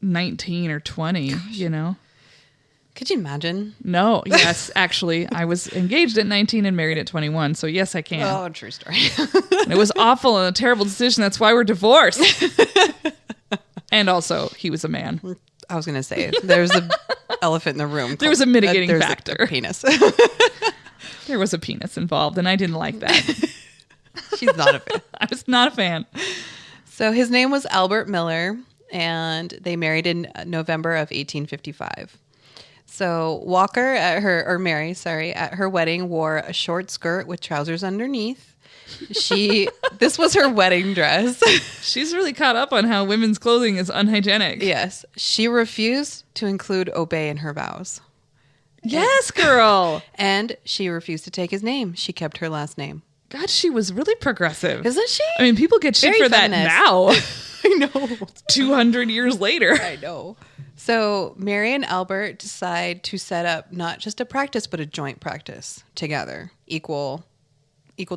19 or 20, Gosh. Could you imagine? No. Yes, actually, I was engaged at 19 and married at 21. So yes, I can. Oh, true story. And it was awful and a terrible decision. That's why we're divorced. And also, he was a man. I was going to say, there's an elephant in the room. There was a mitigating factor. A penis. There was a penis involved, and I didn't like that. She's not a fan. I was not a fan. So his name was Albert Miller, and they married in November of 1855. So Mary, at her wedding wore a short skirt with trousers underneath. This was her wedding dress. She's really caught up on how women's clothing is unhygienic. Yes. She refused to include Obey in her vows. Yes, girl. And she refused to take his name. She kept her last name. God, she was really progressive. Isn't she? I mean, people get shit Very for feminist. that now. I know. 200 years later. I know. So Mary and Albert decide to set up not just a practice, but a joint practice together. Equal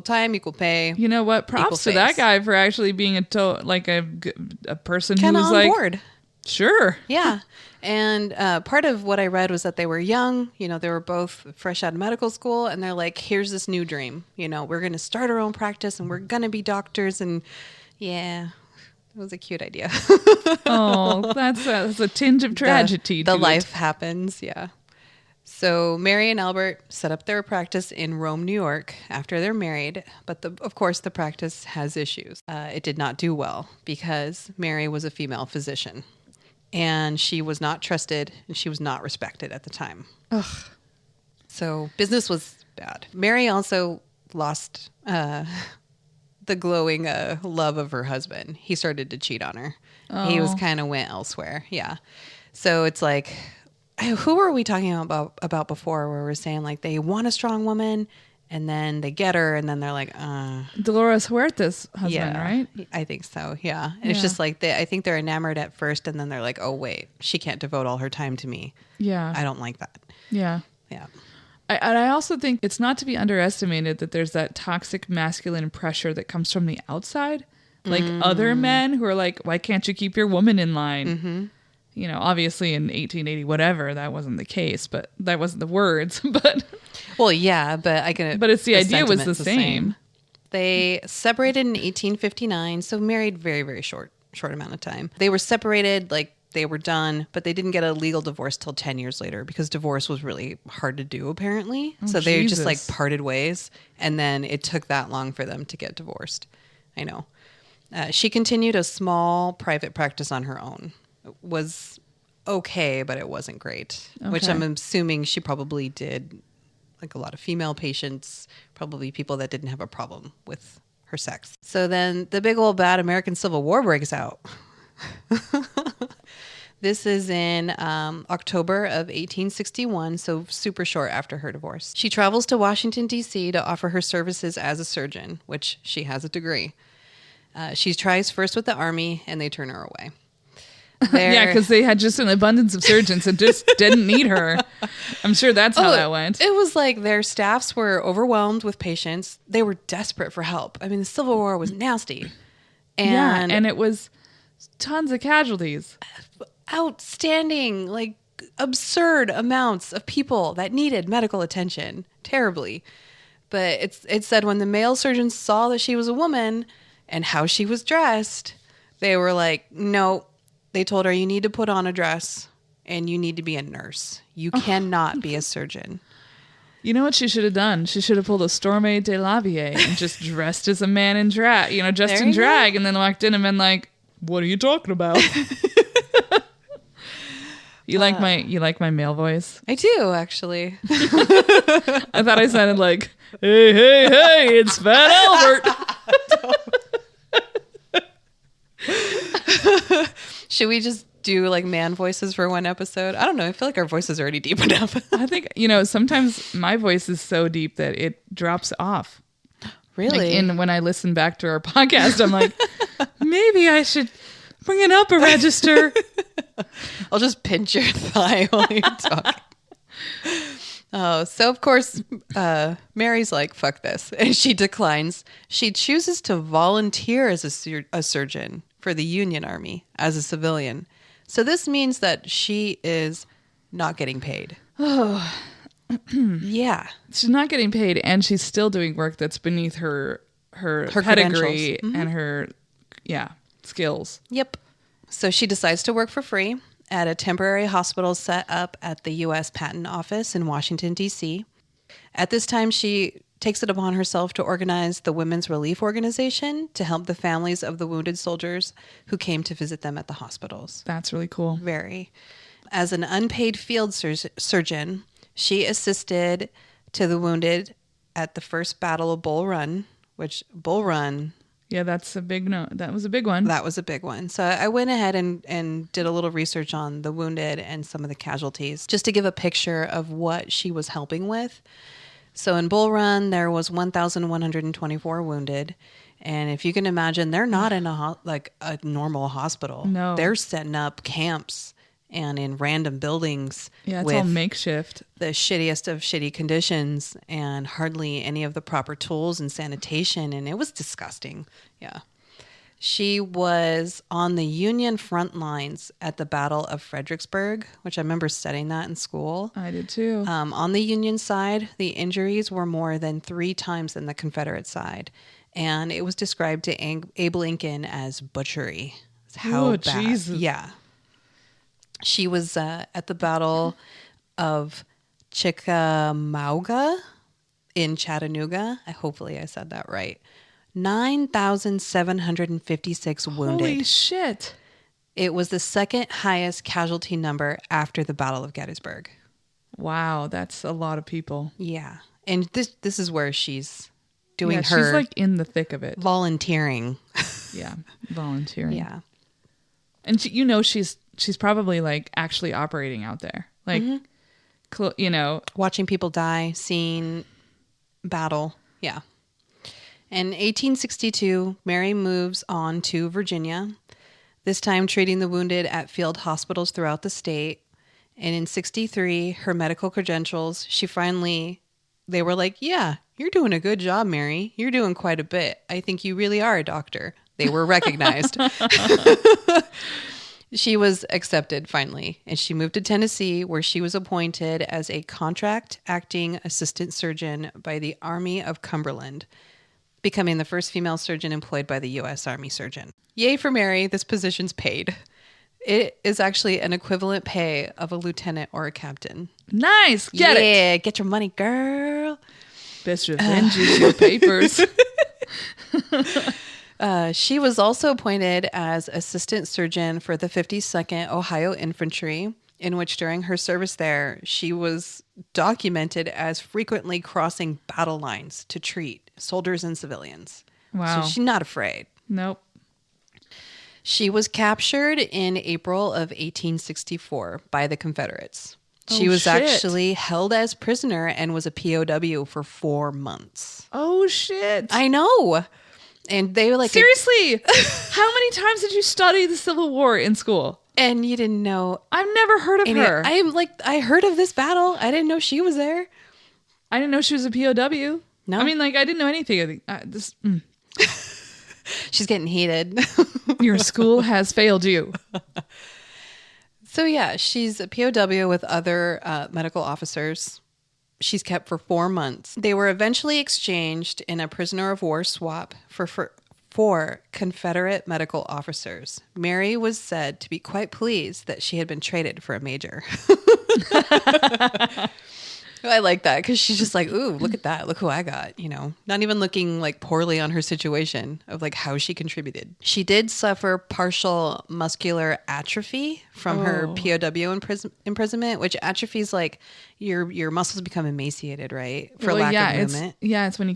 time, equal pay. You know what? Props to that guy for actually being a person who was on board. Sure. Yeah. And part of what I read was that they were young. You know, they were both fresh out of medical school. And they're like, here's this new dream. You know, we're going to start our own practice and we're going to be doctors. And yeah, it was a cute idea. Oh, that's a tinge of tragedy. The life happens. Yeah. So Mary and Albert set up their practice in Rome, New York after they're married. But of course, the practice has issues. It did not do well because Mary was a female physician. And she was not trusted and she was not respected at the time. Ugh. So business was bad. Mary also lost the glowing love of her husband. He started to cheat on her. Oh. He was kind of went elsewhere. Yeah. So it's like, who were we talking about before where we're saying like they want a strong woman and then they get her and then they're like, Dolores Huerta's husband, right? I think so. Yeah. And it's just like, I think they're enamored at first and then they're like, oh wait, she can't devote all her time to me. Yeah. I don't like that. Yeah. Yeah. I also think it's not to be underestimated that there's that toxic masculine pressure that comes from the outside. Like other men who are like, why can't you keep your woman in line? Mm-hmm. You know, obviously in 1880, whatever, that wasn't the case, but that wasn't the words. But well, yeah, but I can. But it's the idea was the same. They separated in 1859, so married very, very short amount of time. They were separated, like they were done, but they didn't get a legal divorce till 10 years later because divorce was really hard to do, apparently. Oh, so they Jesus. just like parted ways, and then it took that long for them to get divorced. I know. She continued a small private practice on her own. It was okay, but it wasn't great, which I'm assuming she probably did like a lot of female patients, probably people that didn't have a problem with her sex. So then the big old bad American Civil War breaks out. This is in October of 1861, so super short after her divorce. She travels to Washington, D.C. to offer her services as a surgeon, which she has a degree. She tries first with the Army, and they turn her away. Yeah, because they had just an abundance of surgeons and just didn't need her. I'm sure that's how that went. It was like their staffs were overwhelmed with patients. They were desperate for help. I mean, the Civil War was nasty. And it was tons of casualties. Outstanding, like absurd amounts of people that needed medical attention terribly. But it said when the male surgeons saw that she was a woman and how she was dressed, they were like, no. They told her, you need to put on a dress and you need to be a nurse. You cannot be a surgeon. You know what she should have done? She should have pulled a Storme de Lavier and just dressed as a man in drag, just in drag, and then walked in and been like, what are you talking about? You like my male voice? I do, actually. I thought I sounded like, hey, it's Fat Albert. Should we just do like man voices for one episode? I don't know. I feel like our voices are already deep enough. I think, sometimes my voice is so deep that it drops off. Really? And when I listen back to our podcast, I'm like, maybe I should bring it up a register. I'll just pinch your thigh while you talk. Oh, so of course, Mary's like, fuck this. And she declines. She chooses to volunteer as a surgeon for the Union Army as a civilian. So this means that she is not getting paid. Oh, yeah. She's not getting paid, and she's still doing work that's beneath her pedigree and her, skills. Yep. So she decides to work for free at a temporary hospital set up at the U.S. Patent Office in Washington, D.C. At this time, she takes it upon herself to organize the Women's Relief Organization to help the families of the wounded soldiers who came to visit them at the hospitals. That's really cool. Very. As an unpaid field surgeon, she assisted to the wounded at the first Battle of Bull Run, which Bull Run... Yeah, that's a big no. That was a big one. That was a big one. So I went ahead and did a little research on the wounded and some of the casualties, just to give a picture of what she was helping with. So in Bull Run, there was 1,124 wounded. And if you can imagine, they're not in a normal hospital. No. They're setting up camps and in random buildings. Yeah, it's all makeshift. The shittiest of shitty conditions and hardly any of the proper tools and sanitation. And it was disgusting. Yeah. She was on the Union front lines at the Battle of Fredericksburg, which I remember studying that in school. I did too. On the Union side, the injuries were more than 3 times than the Confederate side. And it was described to Abe Lincoln as butchery. How bad. Jesus. Yeah. She was at the Battle of Chickamauga in Chattanooga. Hopefully I said that right. 9,756 wounded. Holy shit. It was the second highest casualty number after the Battle of Gettysburg. Wow, that's a lot of people. Yeah. And this is where she's doing her... She's like in the thick of it. Volunteering. Yeah, volunteering. Yeah. And she's probably like actually operating out there. Like, watching people die, seeing battle. Yeah. In 1862, Mary moves on to Virginia, this time treating the wounded at field hospitals throughout the state. And in 63, her medical credentials, they were like, yeah, you're doing a good job, Mary. You're doing quite a bit. I think you really are a doctor. They were recognized. She was accepted finally, and she moved to Tennessee, where she was appointed as a contract acting assistant surgeon by the Army of Cumberland, becoming the first female surgeon employed by the U.S. Army surgeon. Yay for Mary, this position's paid. It is actually an equivalent pay of a lieutenant or a captain. Nice, get it. Yeah, get your money, girl. Best revenge is your papers. She was also appointed as assistant surgeon for the 52nd Ohio Infantry, in which during her service there, she was documented as frequently crossing battle lines to treat soldiers and civilians. Wow. So she's not afraid. Nope. She was captured in April of 1864 by the Confederates. She was actually held as prisoner and was a POW for 4 months. Oh, shit. I know. And they were like... Seriously? How many times did you study the Civil War in school? And you didn't know... I've never heard of her. I heard of this battle. I didn't know she was there. I didn't know she was a POW. No. I mean, I didn't know anything. She's getting heated. Your school has failed you. So yeah, she's a POW with other medical officers. She's kept for 4 months. They were eventually exchanged in a prisoner of war swap for 4 Confederate medical officers. Mary was said to be quite pleased that she had been traded for a major. I like that because she's just like, ooh, look at that. Look who I got, not even looking like poorly on her situation of like how she contributed. She did suffer partial muscular atrophy from her POW imprisonment, which atrophy is like your muscles become emaciated, right? For lack of movement. It's when you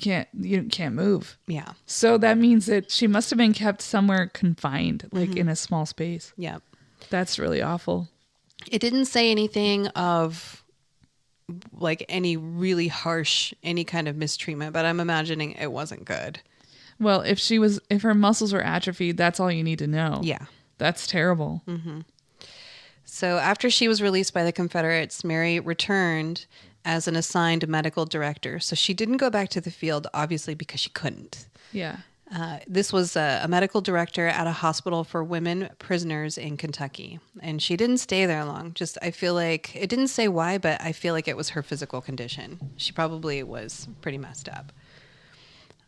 can't move. Yeah. So that means that she must have been kept somewhere confined, like in a small space. Yeah. That's really awful. It didn't say anything of like any really harsh, any kind of mistreatment, but I'm imagining it wasn't good. Well, if her muscles were atrophied, that's all you need to know. Yeah. That's terrible. Mm-hmm. So after she was released by the Confederates, Mary returned as an assigned medical director. So she didn't go back to the field, obviously, because she couldn't. Yeah. This was a medical director at a hospital for women prisoners in Kentucky. And she didn't stay there long. I feel like, it didn't say why, but I feel like it was her physical condition. She probably was pretty messed up.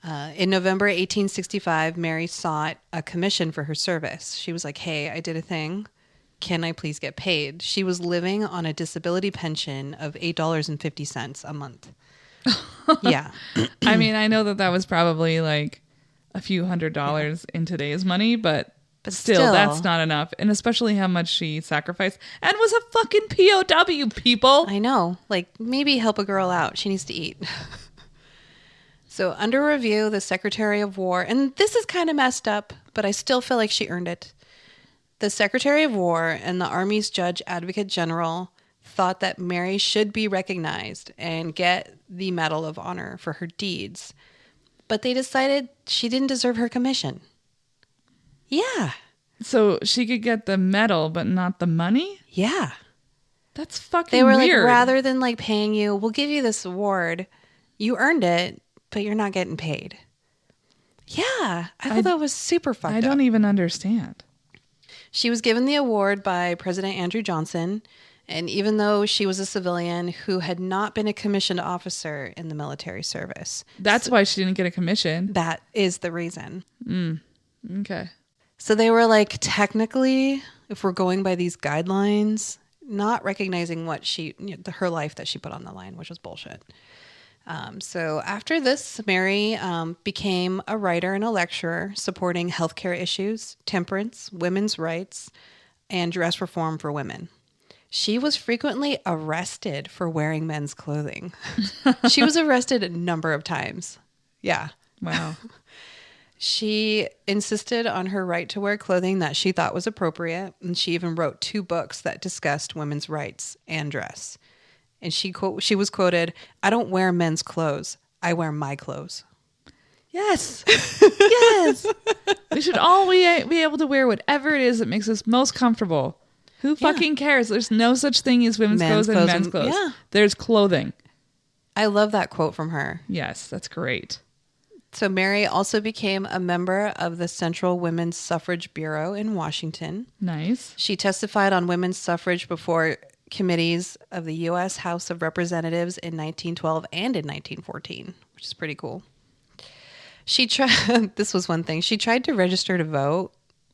In November 1865, Mary sought a commission for her service. She was like, hey, I did a thing. Can I please get paid? She was living on a disability pension of $8.50 a month. Yeah. I mean, I know that was probably like a few $100s in today's money, but still, that's not enough. And especially how much she sacrificed and was a fucking POW, people. I know. Like, maybe help a girl out. She needs to eat. So under review, the Secretary of War, and this is kind of messed up, but I still feel like she earned it. The Secretary of War and the Army's Judge Advocate General thought that Mary should be recognized and get the Medal of Honor for her deeds. But they decided she didn't deserve her commission. Yeah. So she could get the medal, but not the money? Yeah. That's fucking They were weird. like, rather than like paying you, we'll give you this award. You earned it, but you're not getting paid. Yeah. I thought that was super fucked up. I don't even understand. She was given the award by President Andrew Johnson, and even though she was a civilian who had not been a commissioned officer in the military service. That's why she didn't get a commission. That is the reason. Okay. So they were like, technically, if we're going by these guidelines, not recognizing what her life that she put on the line, which was bullshit. So after this, Mary became a writer and a lecturer supporting healthcare issues, temperance, women's rights, and dress reform for women. She was frequently arrested for wearing men's clothing. She was arrested a number of times. Yeah. Wow. She insisted on her right to wear clothing that she thought was appropriate, and she even wrote 2 books that discussed women's rights and dress. And she was quoted, "I don't wear men's clothes. I wear my clothes." Yes. Yes. We should all be able to wear whatever it is that makes us most comfortable. Who fucking cares? There's no such thing as women's clothes and men's clothes. Yeah. There's clothing. I love that quote from her. Yes, that's great. So Mary also became a member of the Central Women's Suffrage Bureau in Washington. Nice. She testified on women's suffrage before committees of the U.S. House of Representatives in 1912 and in 1914, which is pretty cool. This was one thing. She tried to register to vote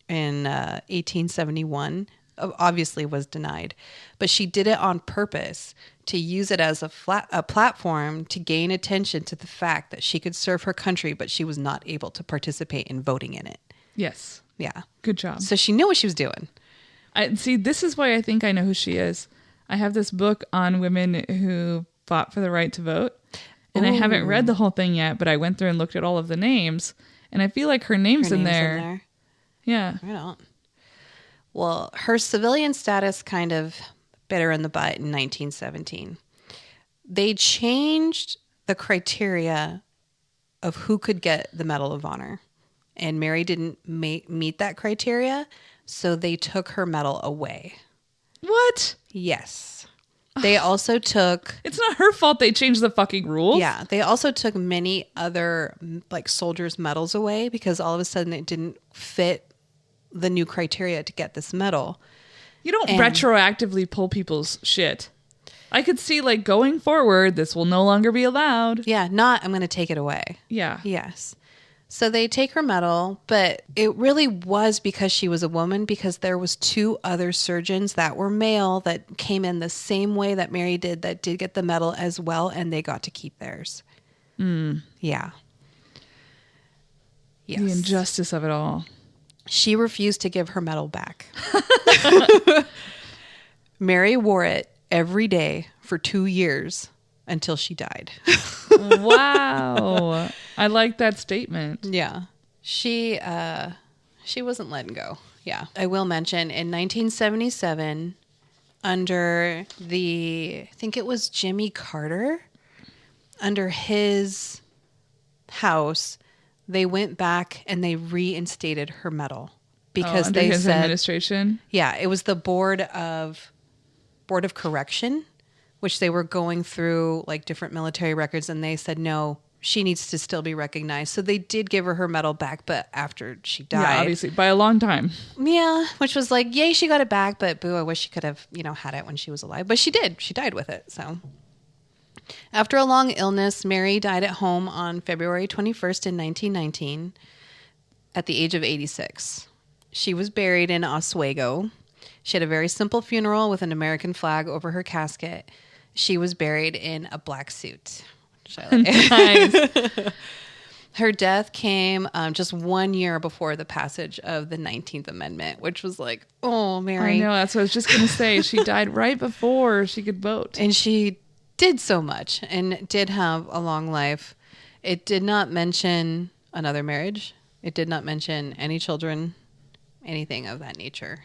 in 1871. Obviously was denied, but she did it on purpose to use it as a platform to gain attention to the fact that she could serve her country, but she was not able to participate in voting in it. Yes. Yeah. Good job. So she knew what she was doing. See, this is why I think I know who she is. I have this book on women who fought for the right to vote, and I haven't read the whole thing yet, but I went through and looked at all of the names, and I feel like her name's in there. Yeah. I don't. Well, her civilian status kind of bit her in the butt in 1917. They changed the criteria of who could get the Medal of Honor, and Mary didn't meet that criteria, so they took her medal away. What? Yes. They also took... It's not her fault they changed the fucking rules. Yeah. They also took many other like soldiers' medals away because all of a sudden it didn't fit the new criteria to get this medal. You don't retroactively pull people's shit. I could see like going forward, this will no longer be allowed. Yeah. Not, I'm going to take it away. Yeah. Yes. So they take her medal, but it really was because she was a woman, because there was 2 other surgeons that were male that came in the same way that Mary did that did get the medal as well, and they got to keep theirs. Yeah. Yes. The injustice of it all. She refused to give her medal back. Mary wore it every day for 2 years until she died. Wow. I like that statement. Yeah. She wasn't letting go. Yeah. I will mention in 1977, under I think it was Jimmy Carter, under his house, they went back and they reinstated her medal because under his administration. Yeah, it was the board of correction, which they were going through like different military records, and they said no, she needs to still be recognized. So they did give her medal back, but after she died. Yeah, obviously by a long time. Yeah, which was like, yay, she got it back, but boo, I wish she could have had it when she was alive. But she did. She died with it. So After a long illness, Mary died at home on February 21st in 1919 at the age of 86. She was buried in Oswego. She had a very simple funeral with an American flag over her casket. She was buried in a black suit. Which I like. Nice. Her death came just 1 year before the passage of the 19th Amendment, which was like, oh, Mary. I know, that's what I was just going to say. She died right before she could vote. And she did so much and did have a long life. It did not mention another marriage. It did not mention any children, anything of that nature.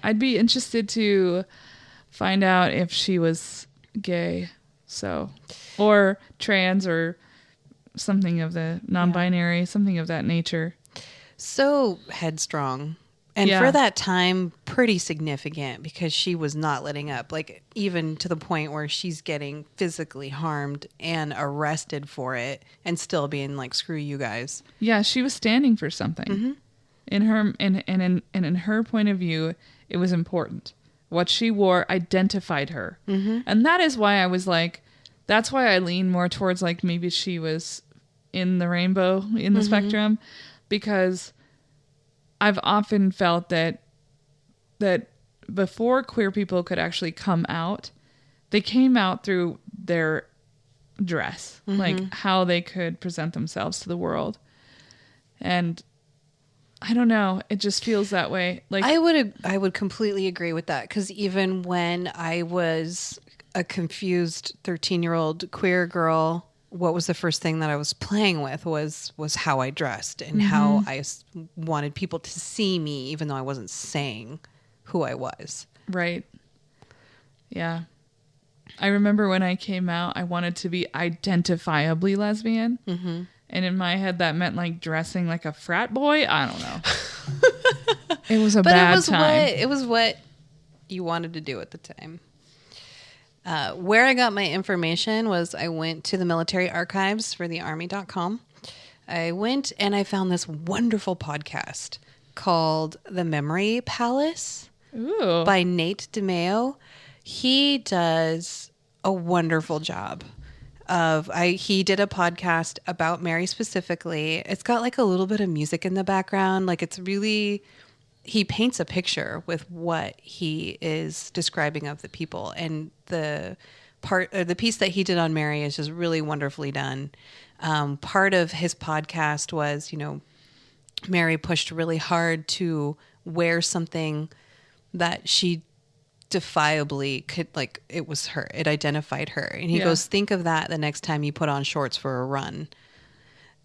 I'd be interested to find out if she was gay, or trans, or something of the non-binary, something of that nature. So headstrong. And for that time, pretty significant because she was not letting up. Like, even to the point where she's getting physically harmed and arrested for it and still being like, screw you guys. Yeah, she was standing for something. Mm-hmm. In her point of view, it was important. What she wore identified her. Mm-hmm. And that is why I was like, that's why I lean more towards like maybe she was in the rainbow, in the spectrum, because I've often felt that before queer people could actually come out, they came out through their dress, like how they could present themselves to the world. And I don't know, it just feels that way. Like I would completely agree with that, because even when I was a confused 13-year-old queer girl, what was the first thing that I was playing with was how I dressed and how I wanted people to see me, even though I wasn't saying who I was. Right. Yeah. I remember when I came out, I wanted to be identifiably lesbian. Mm-hmm. And in my head, that meant like dressing like a frat boy. I don't know. It was a bad time. It was what you wanted to do at the time. Where I got my information was I went to the military archives for thearmy.com. I went and I found this wonderful podcast called The Memory Palace. Ooh. By Nate DeMeo. He does a wonderful job he did a podcast about Mary specifically. It's got like a little bit of music in the background. Like, it's really, he paints a picture with what he is describing of the people, and the piece that he did on Mary is just really wonderfully done. Part of his podcast was, Mary pushed really hard to wear something that she defiably could, like, it was her, it identified her. And he goes, think of that the next time you put on shorts for a run.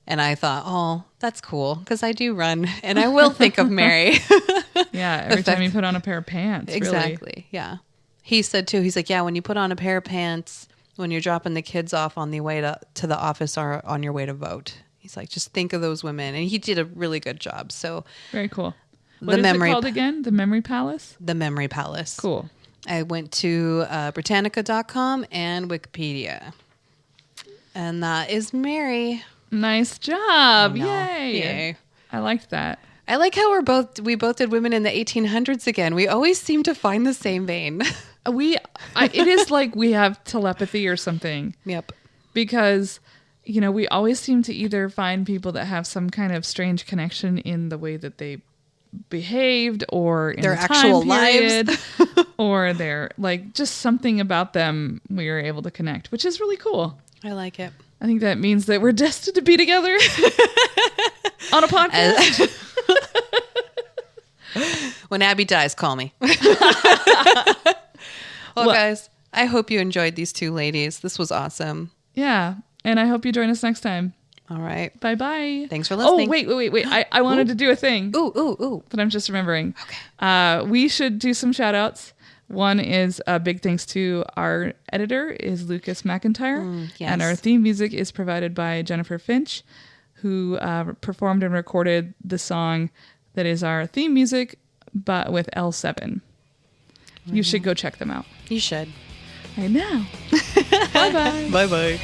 And I thought, oh, that's cool, because I do run and I will think of Mary. Yeah, every time you put on a pair of pants. Exactly. Really. Yeah. He said too, he's like, yeah, when you put on a pair of pants when you're dropping the kids off on the way to the office or on your way to vote, he's like, just think of those women. And he did a really good job. So very cool. What is it called again? The Memory Palace? The Memory Palace. Cool. I went to Britannica.com and Wikipedia. And that is Mary. Nice job. Yay. I liked that. I like how we both did women in the 1800s again. We always seem to find the same vein. It is like we have telepathy or something. Yep. Because, we always seem to either find people that have some kind of strange connection in the way that they behaved, or in their the actual period, lives, or their, like, just something about them we were able to connect, which is really cool. I like it. I think that means that we're destined to be together on a podcast. When Abby dies, call me. Well, guys, I hope you enjoyed these two ladies. This was awesome. Yeah. And I hope you join us next time. All right. Bye-bye. Thanks for listening. Oh, wait. I wanted to do a thing. Ooh. But I'm just remembering. Okay. We should do some shout outs. One is big thanks to our editor is Lucas McIntyre. Yes. And our theme music is provided by Jennifer Finch, who performed and recorded the song that is our theme music, but with L7. You should go check them out. You should. Right now. Bye-bye. Bye-bye.